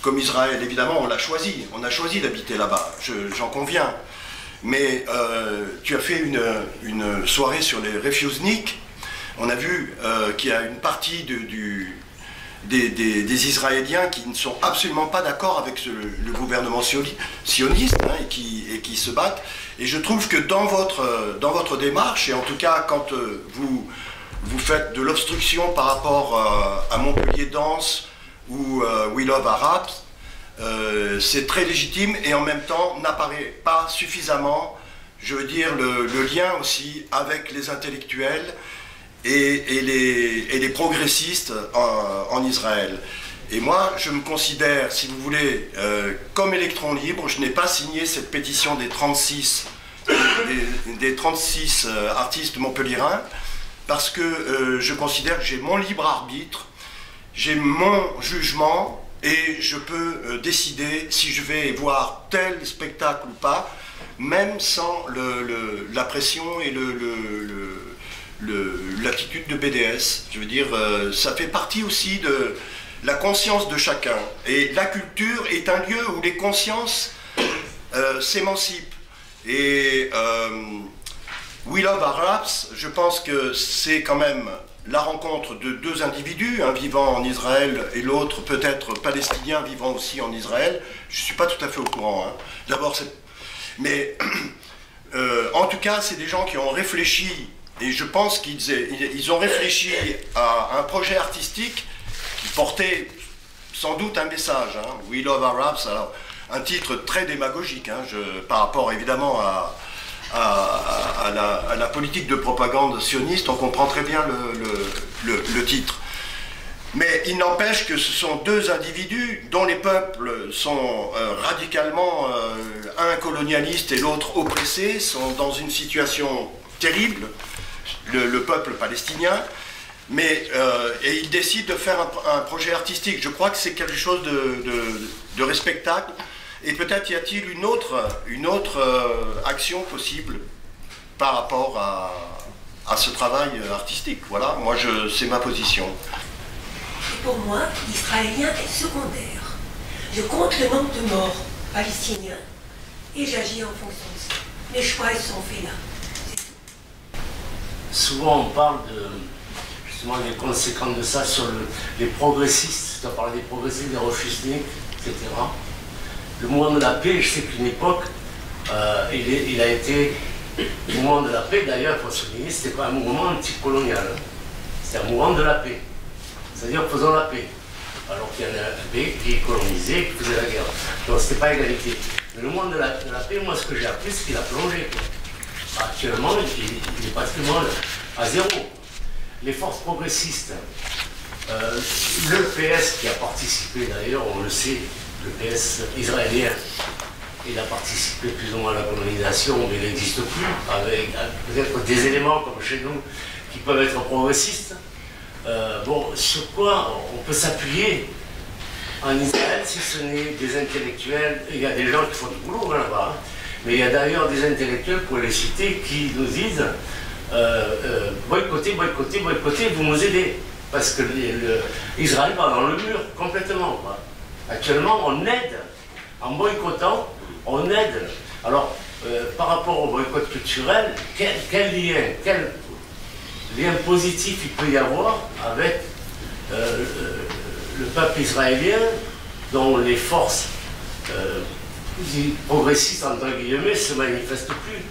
comme Israël. Évidemment, on a choisi d'habiter là-bas, j'en conviens. Mais tu as fait une soirée sur les refusniks. On a vu qu'il y a une partie des Israéliens qui ne sont absolument pas d'accord avec le gouvernement sioniste, hein, et qui se battent. Et je trouve que dans votre démarche, et en tout cas quand vous faites de l'obstruction par rapport à Montpellier Danse ou We Love Arabs, c'est très légitime et en même temps n'apparaît pas suffisamment, je veux dire, le lien aussi avec les intellectuels et les progressistes en Israël. Et moi, je me considère, si vous voulez, comme électron libre. Je n'ai pas signé cette pétition des 36 artistes montpelliérains parce que je considère que j'ai mon libre arbitre, j'ai mon jugement et je peux décider si je vais voir tel spectacle ou pas, même sans la pression et l'attitude de BDS. Je veux dire, ça fait partie aussi de la conscience de chacun. Et la culture est un lieu où les consciences s'émancipent. Et We Love Our Raps, je pense que c'est quand même la rencontre de deux individus, un vivant en Israël et l'autre peut-être palestinien vivant aussi en Israël. Je ne suis pas tout à fait au courant. Hein. D'abord, mais en tout cas, c'est des gens qui ont réfléchi, et je pense qu'ils ont réfléchi à un projet artistique qui portait sans doute un message. Hein. We Love Our Raps, alors un titre très démagogique, hein, par rapport évidemment à la politique de propagande sioniste, on comprend très bien le titre. Mais il n'empêche que ce sont deux individus dont les peuples sont radicalement, un colonialiste et l'autre oppressé, sont dans une situation terrible, le peuple palestinien, et ils décident de faire un projet artistique. Je crois que c'est quelque chose de respectable. Et peut-être y a-t-il une autre action possible par rapport à ce travail artistique. Voilà, moi c'est ma position. Pour moi, l'israélien est secondaire. Je compte le nombre de morts palestiniens et j'agis en fonction de ça. Mes choix, ils sont faits là. Souvent on parle justement des conséquences de ça sur les progressistes. Tu as parlé des progressistes, des refusniks, etc. Le mouvement de la paix, je sais qu'une époque, il a été le mouvement de la paix, d'ailleurs, il faut souligner, c'était pas un mouvement anticolonial, hein. C'était un mouvement de la paix. C'est-à-dire faisons la paix. Alors qu'il y en a un pays qui colonisait, qui faisait la guerre. Donc c'était pas égalité. Mais le mouvement de la paix, moi ce que j'ai appris, c'est qu'il a plongé. Actuellement, il est pratiquement à zéro. Les forces progressistes, le PS qui a participé d'ailleurs, on le sait, le PS israélien, il a participé plus ou moins à la colonisation, mais il n'existe plus, avec peut-être des éléments comme chez nous qui peuvent être progressistes. Bon, sur quoi on peut s'appuyer en Israël si ce n'est des intellectuels? Il y a des gens qui font du boulot là-bas, hein, mais il y a d'ailleurs des intellectuels, pour les citer, qui nous disent boycottez, boycottez, boycottez, vous nous aidez. Parce que Israël va dans le mur complètement, quoi. Actuellement, on aide, en boycottant, on aide. Alors, par rapport au boycott culturel, quel lien positif il peut y avoir avec le peuple israélien, dont les forces progressistes, entre guillemets, se manifestent plus.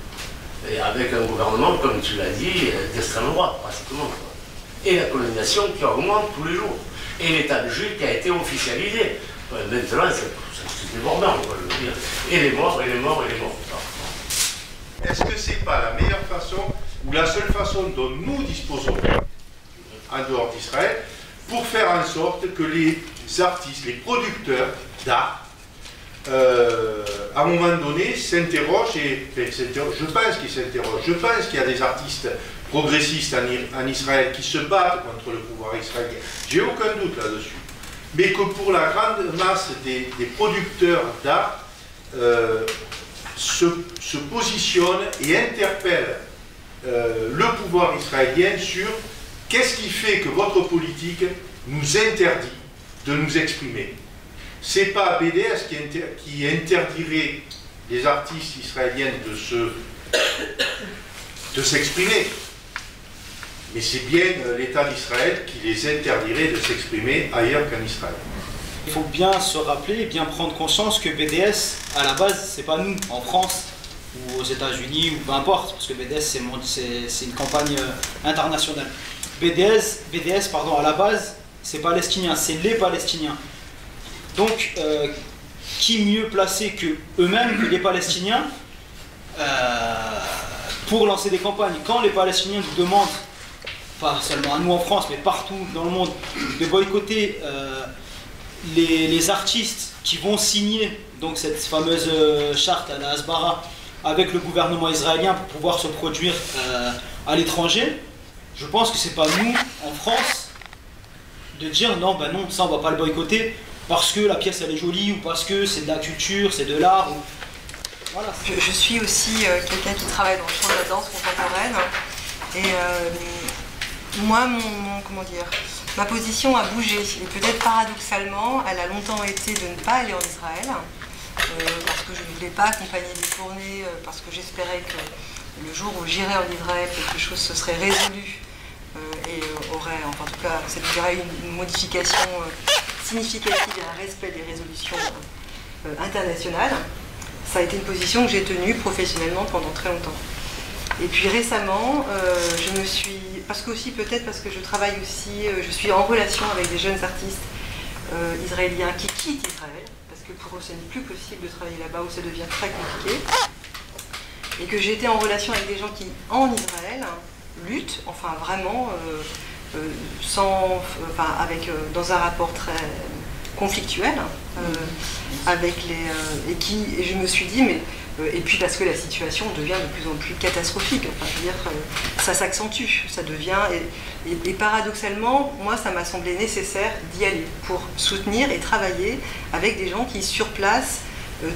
Et avec un gouvernement, comme tu l'as dit, d'extrême droite, pratiquement. Et la colonisation qui augmente tous les jours. Et l'état de Jude qui a été officialisé. Maintenant, c'est débordant, quoi, je veux dire. Et les morts, et les morts, et les morts. Est-ce que c'est pas la meilleure façon, ou la seule façon dont nous disposons, en dehors d'Israël, pour faire en sorte que les artistes, les producteurs d'art, à un moment donné, s'interrogent, je pense qu'ils s'interrogent, je pense qu'il y a des artistes progressistes en Israël qui se battent contre le pouvoir israélien, j'ai aucun doute là-dessus, mais que pour la grande masse des producteurs d'art, se positionnent et interpellent le pouvoir israélien sur qu'est-ce qui fait que votre politique nous interdit de nous exprimer. C'est pas BDS qui interdirait les artistes israéliens de s'exprimer, mais c'est bien l'État d'Israël qui les interdirait de s'exprimer ailleurs qu'en Israël. Il faut bien se rappeler, bien prendre conscience que BDS, à la base, c'est pas nous, en France ou aux États-Unis ou peu importe, parce que BDS c'est une campagne internationale. BDS, pardon, à la base, c'est palestinien, c'est les Palestiniens. Donc, qui mieux placé que eux-mêmes, que les Palestiniens, pour lancer des campagnes? Quand les Palestiniens nous demandent, pas seulement à nous en France, mais partout dans le monde, de boycotter les artistes qui vont signer donc cette fameuse charte à la Hasbara avec le gouvernement israélien pour pouvoir se produire à l'étranger, je pense que c'est pas nous, en France, de dire non, ben non, ça on va pas le boycotter, parce que la pièce elle est jolie ou parce que c'est de la culture, c'est de l'art. Voilà. Je suis aussi quelqu'un qui travaille dans le champ de la danse contemporaine. Et moi, comment dire, ma position a bougé. Et peut-être paradoxalement, elle a longtemps été de ne pas aller en Israël, parce que je ne voulais pas accompagner des tournées, parce que j'espérais que le jour où j'irais en Israël, quelque chose se serait résolu et aurait, enfin, en tout cas, ça dirait une modification significative et un respect des résolutions internationales. Ça a été une position que j'ai tenue professionnellement pendant très longtemps. Et puis récemment, je me suis, peut-être parce que je travaille aussi, je suis en relation avec des jeunes artistes israéliens qui quittent Israël, parce que pour eux ce n'est plus possible de travailler là-bas où ça devient très compliqué. Et que j'ai été en relation avec des gens qui, en Israël, luttent, enfin vraiment, dans un rapport très conflictuel, et je me suis dit, et puis parce que la situation devient de plus en plus catastrophique, enfin, je veux dire, ça s'accentue, ça devient, et paradoxalement, moi ça m'a semblé nécessaire d'y aller pour soutenir et travailler avec des gens qui sur place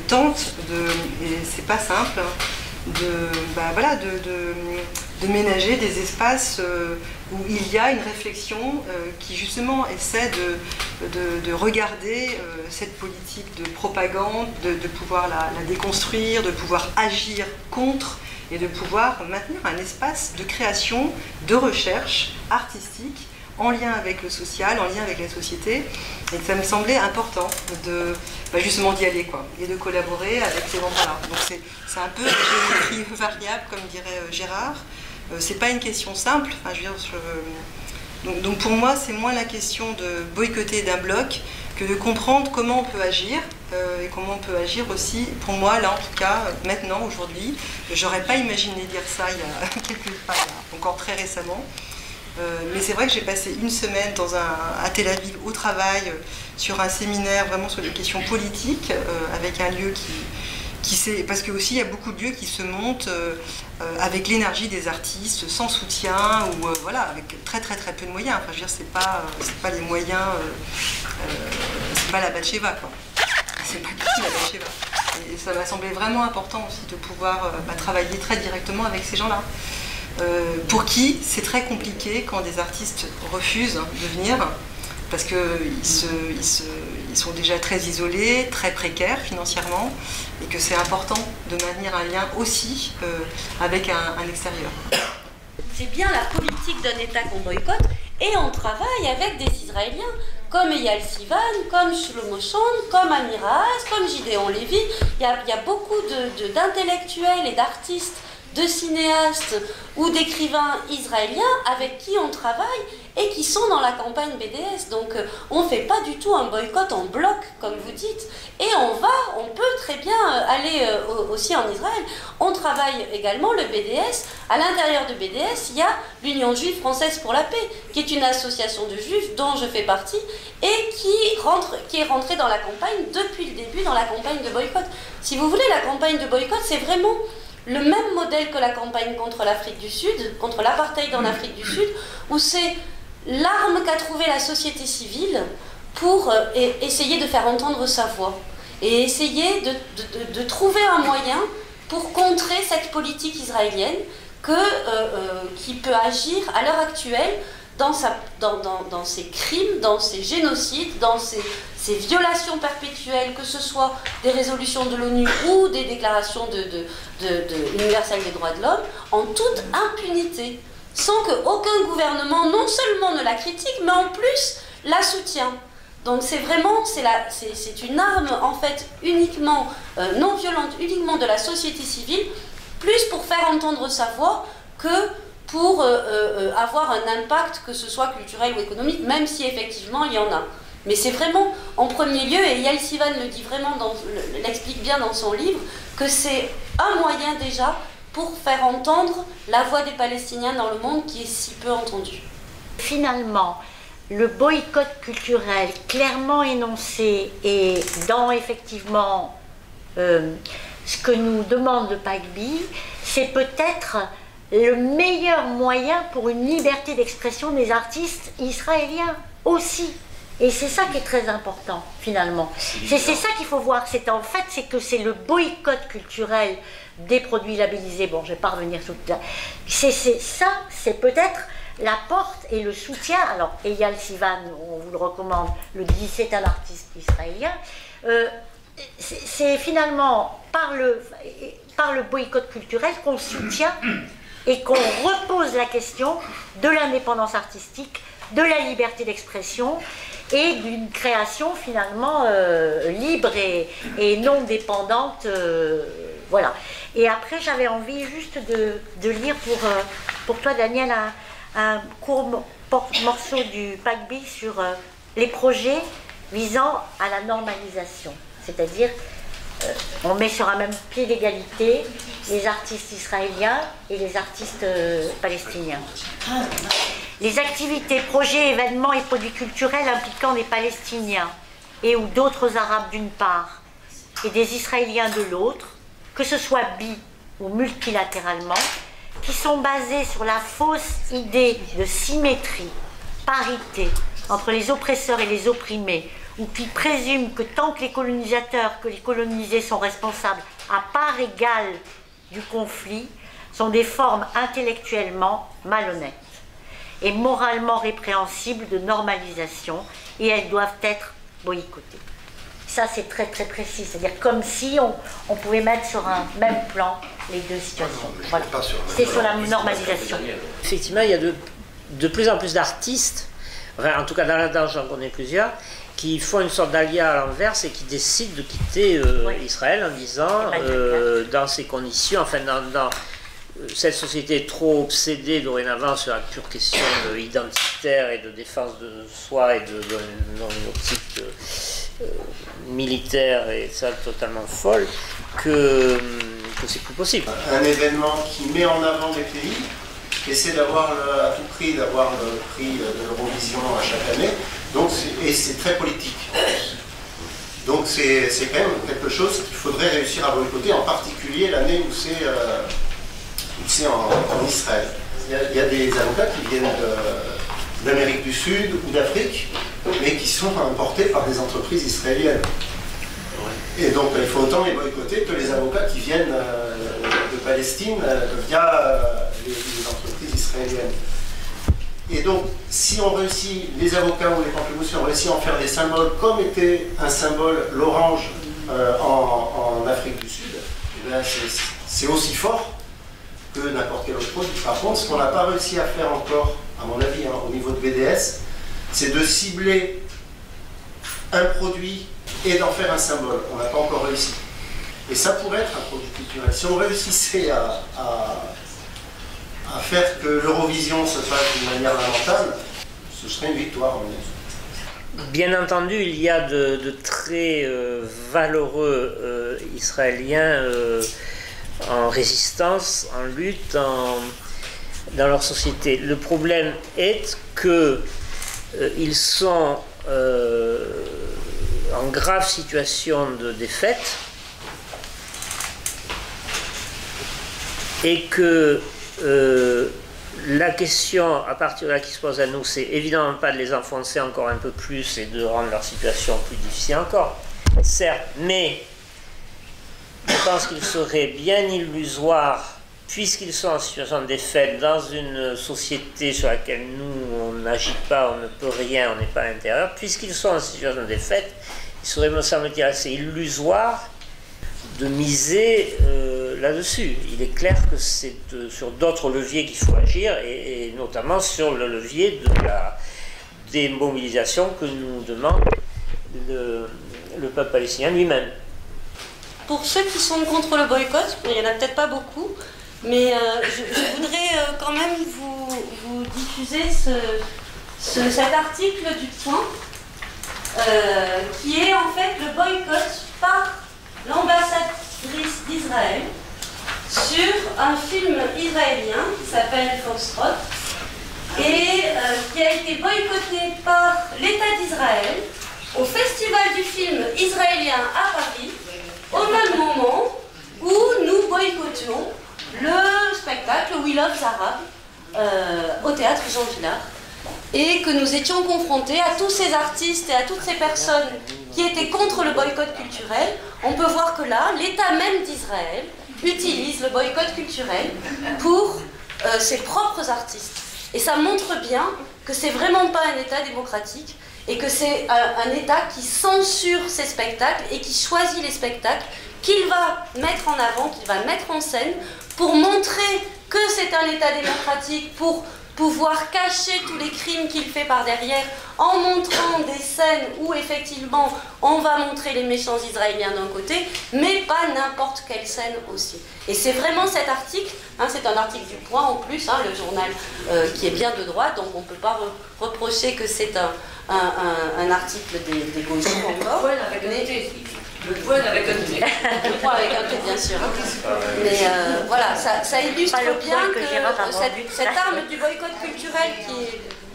tentent et c'est pas simple, de ménager des espaces où il y a une réflexion qui justement essaie de regarder cette politique de propagande, de pouvoir la déconstruire, de pouvoir agir contre et de pouvoir maintenir un espace de création, de recherche artistique en lien avec le social, en lien avec la société, et que ça me semblait important de justement d'y aller, quoi, et de collaborer avec ces endroits-là. Donc c'est un peu géométrie variable, comme dirait Gérard. C'est pas une question simple. Enfin, je veux dire, donc pour moi, c'est moins la question de boycotter d'un bloc que de comprendre comment on peut agir, et comment on peut agir aussi, pour moi, là en tout cas, maintenant, aujourd'hui, j'aurais pas imaginé dire ça il y a encore très récemment. Mais c'est vrai que j'ai passé une semaine à Tel Aviv au travail sur un séminaire vraiment sur les questions politiques avec un lieu parce que aussi il y a beaucoup de lieux qui se montent avec l'énergie des artistes, sans soutien ou voilà, avec très très très peu de moyens. Enfin, je veux dire, c'est pas les moyens, c'est pas la Batsheva, quoi. C'est pas du tout la Batsheva. Et ça m'a semblé vraiment important aussi de pouvoir travailler très directement avec ces gens-là. Pour qui c'est très compliqué quand des artistes refusent de venir, parce qu'ils sont déjà très isolés, très précaires financièrement, et que c'est important de maintenir un lien aussi avec un extérieur. C'est bien la politique d'un État qu'on boycotte, et on travaille avec des Israéliens, comme Eyal Sivan, comme Shlomo Shon, comme Amir Haas, comme Gideon Lévy. Il y a beaucoup d'intellectuels et d'artistes, de cinéastes ou d'écrivains israéliens avec qui on travaille et qui sont dans la campagne BDS. Donc on ne fait pas du tout un boycott en bloc, comme vous dites. Et on peut très bien aller aussi en Israël. On travaille également le BDS. À l'intérieur de BDS, il y a l'Union juive française pour la paix, qui est une association de juifs dont je fais partie et qui est rentrée dans la campagne depuis le début, dans la campagne de boycott. Si vous voulez, la campagne de boycott, c'est vraiment le même modèle que la campagne contre l'Afrique du Sud, contre l'apartheid en Afrique du Sud, où c'est l'arme qu'a trouvée la société civile pour essayer de faire entendre sa voix et essayer de trouver un moyen pour contrer cette politique israélienne qui peut agir à l'heure actuelle dans ses crimes, dans ses génocides, dans ses violations perpétuelles, que ce soit des résolutions de l'ONU ou des déclarations universelles des droits de l'homme, en toute impunité, sans qu'aucun gouvernement non seulement ne la critique, mais en plus la soutient. Donc c'est vraiment, c'est une arme en fait uniquement non violente, uniquement de la société civile, plus pour faire entendre sa voix que pour avoir un impact, que ce soit culturel ou économique, même si effectivement il y en a. Mais c'est vraiment, en premier lieu, et Eyal Sivan le dit vraiment, l'explique bien dans son livre, que c'est un moyen déjà pour faire entendre la voix des Palestiniens dans le monde qui est si peu entendue. Finalement, le boycott culturel clairement énoncé et dans effectivement ce que nous demande le PACBI, c'est peut-être le meilleur moyen pour une liberté d'expression des artistes israéliens aussi. Et c'est ça qui est très important, finalement. C'est ça qu'il faut voir. En fait, c'est que c'est le boycott culturel des produits labellisés. Bon, je ne vais pas revenir sur tout ça. C'est peut-être la porte et le soutien. Alors, Eyal Sivan, on vous le recommande, le dit, c'est un artiste israélien. C'est finalement par le boycott culturel qu'on soutient et qu'on repose la question de l'indépendance artistique, de la liberté d'expression et d'une création finalement libre et non dépendante. Voilà. Et après, j'avais envie juste de lire pour toi, Daniel, un court morceau du PACBI sur les projets visant à la normalisation. C'est-à-dire, on met sur un même pied d'égalité les artistes israéliens et les artistes palestiniens. Les activités, projets, événements et produits culturels impliquant des Palestiniens et ou d'autres Arabes d'une part et des Israéliens de l'autre, que ce soit ou multilatéralement, qui sont basés sur la fausse idée de symétrie, parité entre les oppresseurs et les opprimés, ou qui présument que tant que les colonisateurs que les colonisés sont responsables à part égale du conflit, sont des formes intellectuellement malhonnêtes et moralement répréhensibles de normalisation, et elles doivent être boycottées. Ça, c'est très très précis, c'est-à-dire comme si on pouvait mettre sur un même plan les deux situations. Voilà. C'est sur la normalisation. Effectivement, il y a de plus en plus d'artistes, enfin, en tout cas dans la danse, j'en connais plusieurs, qui font une sorte d'alliance à l'envers et qui décident de quitter Israël en disant, dans ces conditions, enfin dans cette société est trop obsédée dorénavant sur la pure question identitaire et de défense de soi et dans une optique militaire et ça totalement folle, que c'est plus possible. Un événement qui met en avant des pays, essaie d'avoir à tout prix d'avoir le prix de l'Eurovision à chaque année, donc et c'est très politique. Donc c'est quand même quelque chose qu'il faudrait réussir à boycotter, en particulier l'année où c'est en Israël. Il y a des avocats qui viennent d'Amérique du Sud ou d'Afrique, mais qui sont importés par des entreprises israéliennes. Et donc il faut autant les boycotter que les avocats qui viennent de Palestine via les entreprises israéliennes. Et donc si on réussit, les avocats ou les pamplemousses, si on réussit à en faire des symboles, comme était un symbole l'orange en Afrique du Sud, c'est aussi fort que n'importe quel autre produit. Par contre, ce qu'on n'a pas réussi à faire encore, à mon avis, au niveau de BDS, c'est de cibler un produit et d'en faire un symbole. On n'a pas encore réussi. Et ça pourrait être un produit culturel. Si on réussissait à faire que l'Eurovision se fasse d'une manière lamentable, ce serait une victoire. Bien entendu, il y a de très valeureux Israéliens en résistance, en lutte, dans leur société. Le problème est qu'ils sont en grave situation de défaite et que la question à partir de là qui se pose à nous, c'est évidemment pas de les enfoncer encore un peu plus et de rendre leur situation plus difficile encore, certes, mais je pense qu'il serait bien illusoire, puisqu'ils sont en situation de défaite dans une société sur laquelle nous, on n'agit pas, on ne peut rien, on n'est pas à l'intérieur, puisqu'ils sont en situation de défaite, il serait, me semble-t-il, assez illusoire de miser là-dessus. Il est clair que c'est sur d'autres leviers qu'il faut agir, et notamment sur le levier de la démobilisation que nous demande le peuple palestinien lui-même. Pour ceux qui sont contre le boycott, il n'y en a peut-être pas beaucoup, mais je voudrais quand même vous diffuser cet article du Point, qui est en fait le boycott par l'ambassadrice d'Israël sur un film israélien qui s'appelle Foxtrot et qui a été boycotté par l'État d'Israël au festival du film israélien à Paris, au même moment où nous boycottions le spectacle We Love Zara au théâtre Jean Villard. et que nous étions confrontés à tous ces artistes et à toutes ces personnes qui étaient contre le boycott culturel. On peut voir que là, l'État même d'Israël utilise le boycott culturel pour ses propres artistes. Et ça montre bien que c'est vraiment pas un État démocratique et que c'est un État qui censure ses spectacles et qui choisit les spectacles qu'il va mettre en avant, qu'il va mettre en scène pour montrer que c'est un État démocratique, pour pouvoir cacher tous les crimes qu'il fait par derrière en montrant des scènes où effectivement on va montrer les méchants israéliens d'un côté, mais pas n'importe quelle scène aussi. Et c'est vraiment cet article, hein, c'est un article du Point en plus, hein, le journal qui est bien de droite, donc on ne peut pas reprocher que c'est un article des gauchos encore. Le Point avec un T. Le Point avec un T, bien sûr. Mais voilà, ça illustre bien que cette arme du boycott culturel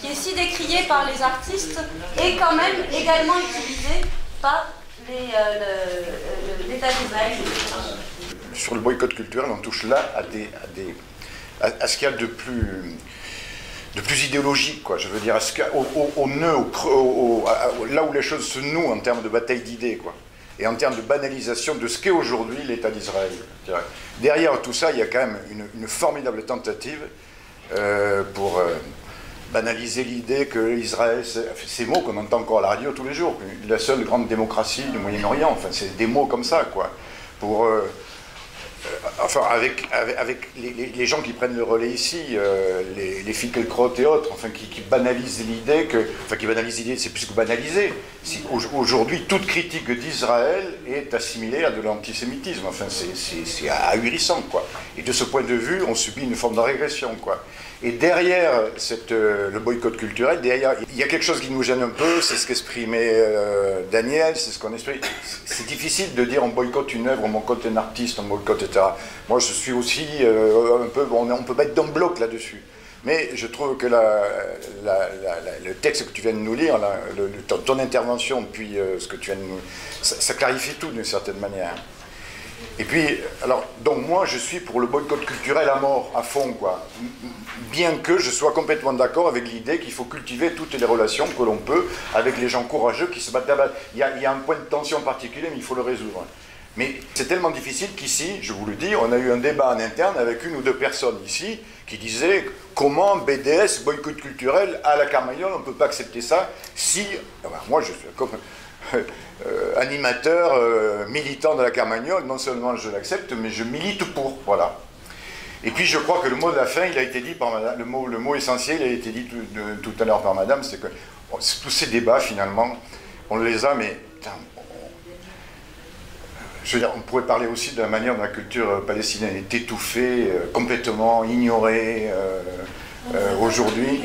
qui est si décriée par les artistes est quand même également utilisée par l'État d'Israël. Sur le boycott culturel, on touche là à ce qu'il y a de plus idéologique, quoi. Je veux dire, au nœud, là où les choses se nouent en termes de bataille d'idées, quoi. Et en termes de banalisation de ce qu'est aujourd'hui l'État d'Israël. Derrière tout ça, il y a quand même une formidable tentative pour banaliser l'idée que Israël, ces mots qu'on entend encore à la radio tous les jours, la seule grande démocratie du Moyen-Orient, enfin c'est des mots comme ça, quoi. Pour, enfin, avec les gens qui prennent le relais ici, les Finkielkraut et autres, enfin, qui banalisent l'idée que... Enfin, qui banalisent l'idée, c'est plus que banaliser. Aujourd'hui, toute critique d'Israël est assimilée à de l'antisémitisme. Enfin, c'est ahurissant, quoi. Et de ce point de vue, on subit une forme de régression, quoi. Et derrière le boycott culturel, derrière, il y a quelque chose qui nous gêne un peu, c'est ce qu'exprimait Daniel, c'est ce qu'on exprime. C'est difficile de dire on boycotte une œuvre, on boycotte un artiste, on boycotte, etc. Moi, je suis aussi un peu... on peut mettre d'un bloc là-dessus. Mais je trouve que le texte que tu viens de nous lire, ton intervention, puis ce que tu viens de nous... Ça clarifie tout d'une certaine manière. Et puis, alors, donc moi, je suis pour le boycott culturel à mort, à fond, quoi. Bien que je sois complètement d'accord avec l'idée qu'il faut cultiver toutes les relations que l'on peut avec les gens courageux qui se battent là-bas. Il y a un point de tension particulier, mais il faut le résoudre. Mais c'est tellement difficile qu'ici, je vous le dis, on a eu un débat en interne avec une ou deux personnes ici qui disaient comment BDS, boycott culturel, à la Carmagnole, on ne peut pas accepter ça si... Enfin, moi, je suis comme... animateur, militant de la Carmagnole, non seulement je l'accepte, mais je milite pour, voilà. Et puis je crois que le mot de la fin, il a été dit par madame, le mot essentiel, il a été dit tout à l'heure par madame, c'est que tous ces débats, finalement, on les a, mais... Putain, je veux dire, on pourrait parler aussi de la manière dont la culture palestinienne est étouffée, complètement ignorée aujourd'hui.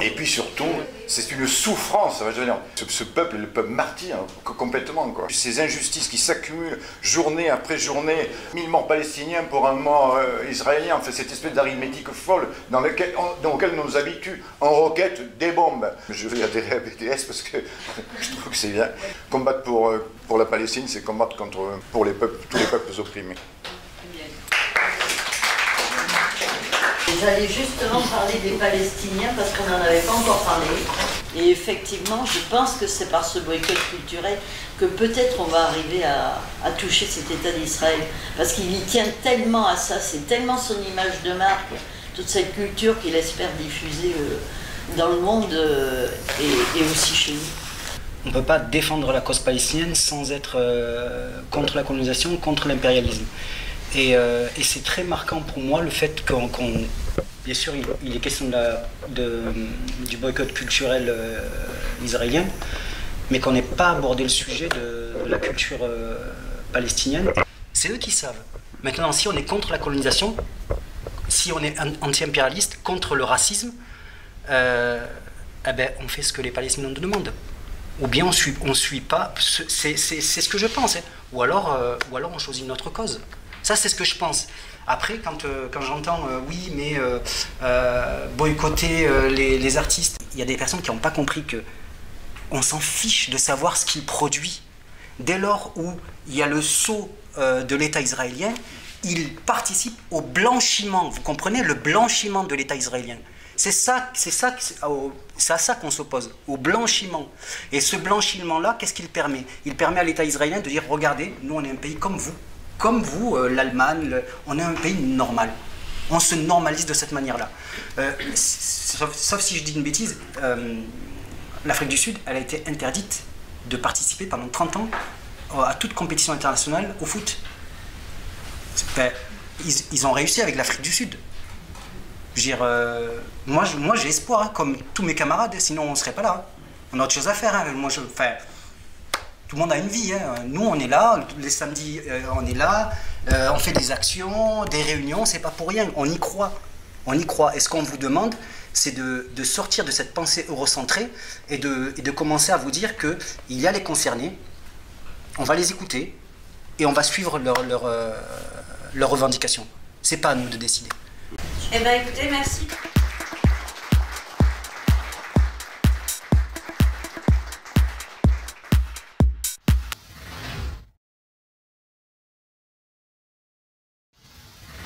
Et puis surtout, c'est une souffrance, je veux dire, ce peuple est le peuple martyr, complètement, quoi. Ces injustices qui s'accumulent journée après journée, 1000 morts palestiniens pour un mort israélien, enfin cette espèce d'arithmétique folle dans laquelle on nous habitue, on roquette des bombes. Je vais adhérer à BDS parce que je trouve que c'est bien. Combattre pour la Palestine, c'est combattre pour les peuples, tous les peuples opprimés. J'allais justement parler des Palestiniens parce qu'on n'en avait pas encore parlé. Et effectivement, je pense que c'est par ce boycott culturel que peut-être on va arriver à toucher cet État d'Israël. Parce qu'il y tient tellement à ça, c'est tellement son image de marque, toute cette culture qu'il espère diffuser dans le monde et aussi chez nous. On ne peut pas défendre la cause palestinienne sans être contre la colonisation, contre l'impérialisme. Et c'est très marquant pour moi le fait qu'on... Bien sûr, il est question du boycott culturel israélien, mais qu'on n'ait pas abordé le sujet de la culture palestinienne. C'est eux qui savent. Maintenant, si on est contre la colonisation, si on est anti-impérialiste, contre le racisme, eh ben, on fait ce que les Palestiniens nous demandent. Ou bien on suit pas, c'est ce que je pense, hein. Ou alors on choisit une autre cause. Ça, c'est ce que je pense. Après, quand j'entends oui, mais boycotter les artistes, il y a des personnes qui n'ont pas compris qu'on s'en fiche de savoir ce qu'ils produisent. Dès lors où il y a le sceau de l'État israélien, il participe au blanchiment. Vous comprenez, le blanchiment de l'État israélien. C'est à ça qu'on s'oppose, au blanchiment. Et ce blanchiment-là, qu'est-ce qu'il permet? Il permet à l'État israélien de dire, regardez, nous on est un pays comme vous, l'Allemagne, on est un pays normal. On se normalise de cette manière-là. Sauf si je dis une bêtise, l'Afrique du Sud, elle a été interdite de participer pendant 30 ans à toute compétition internationale au foot. Ils ont réussi avec l'Afrique du Sud. Je veux dire, moi j'ai espoir, hein, comme tous mes camarades, sinon on ne serait pas là. On a autre chose à faire. Hein. Tout le monde a une vie. Hein. Nous, on est là, les samedis, on est là, on fait des actions, des réunions, c'est pas pour rien. On y croit. On y croit. Et ce qu'on vous demande, c'est de sortir de cette pensée eurocentrée et de commencer à vous dire qu'il y a les concernés, on va les écouter et on va suivre leurs revendications. C'est pas à nous de décider. Eh bien, écoutez, merci.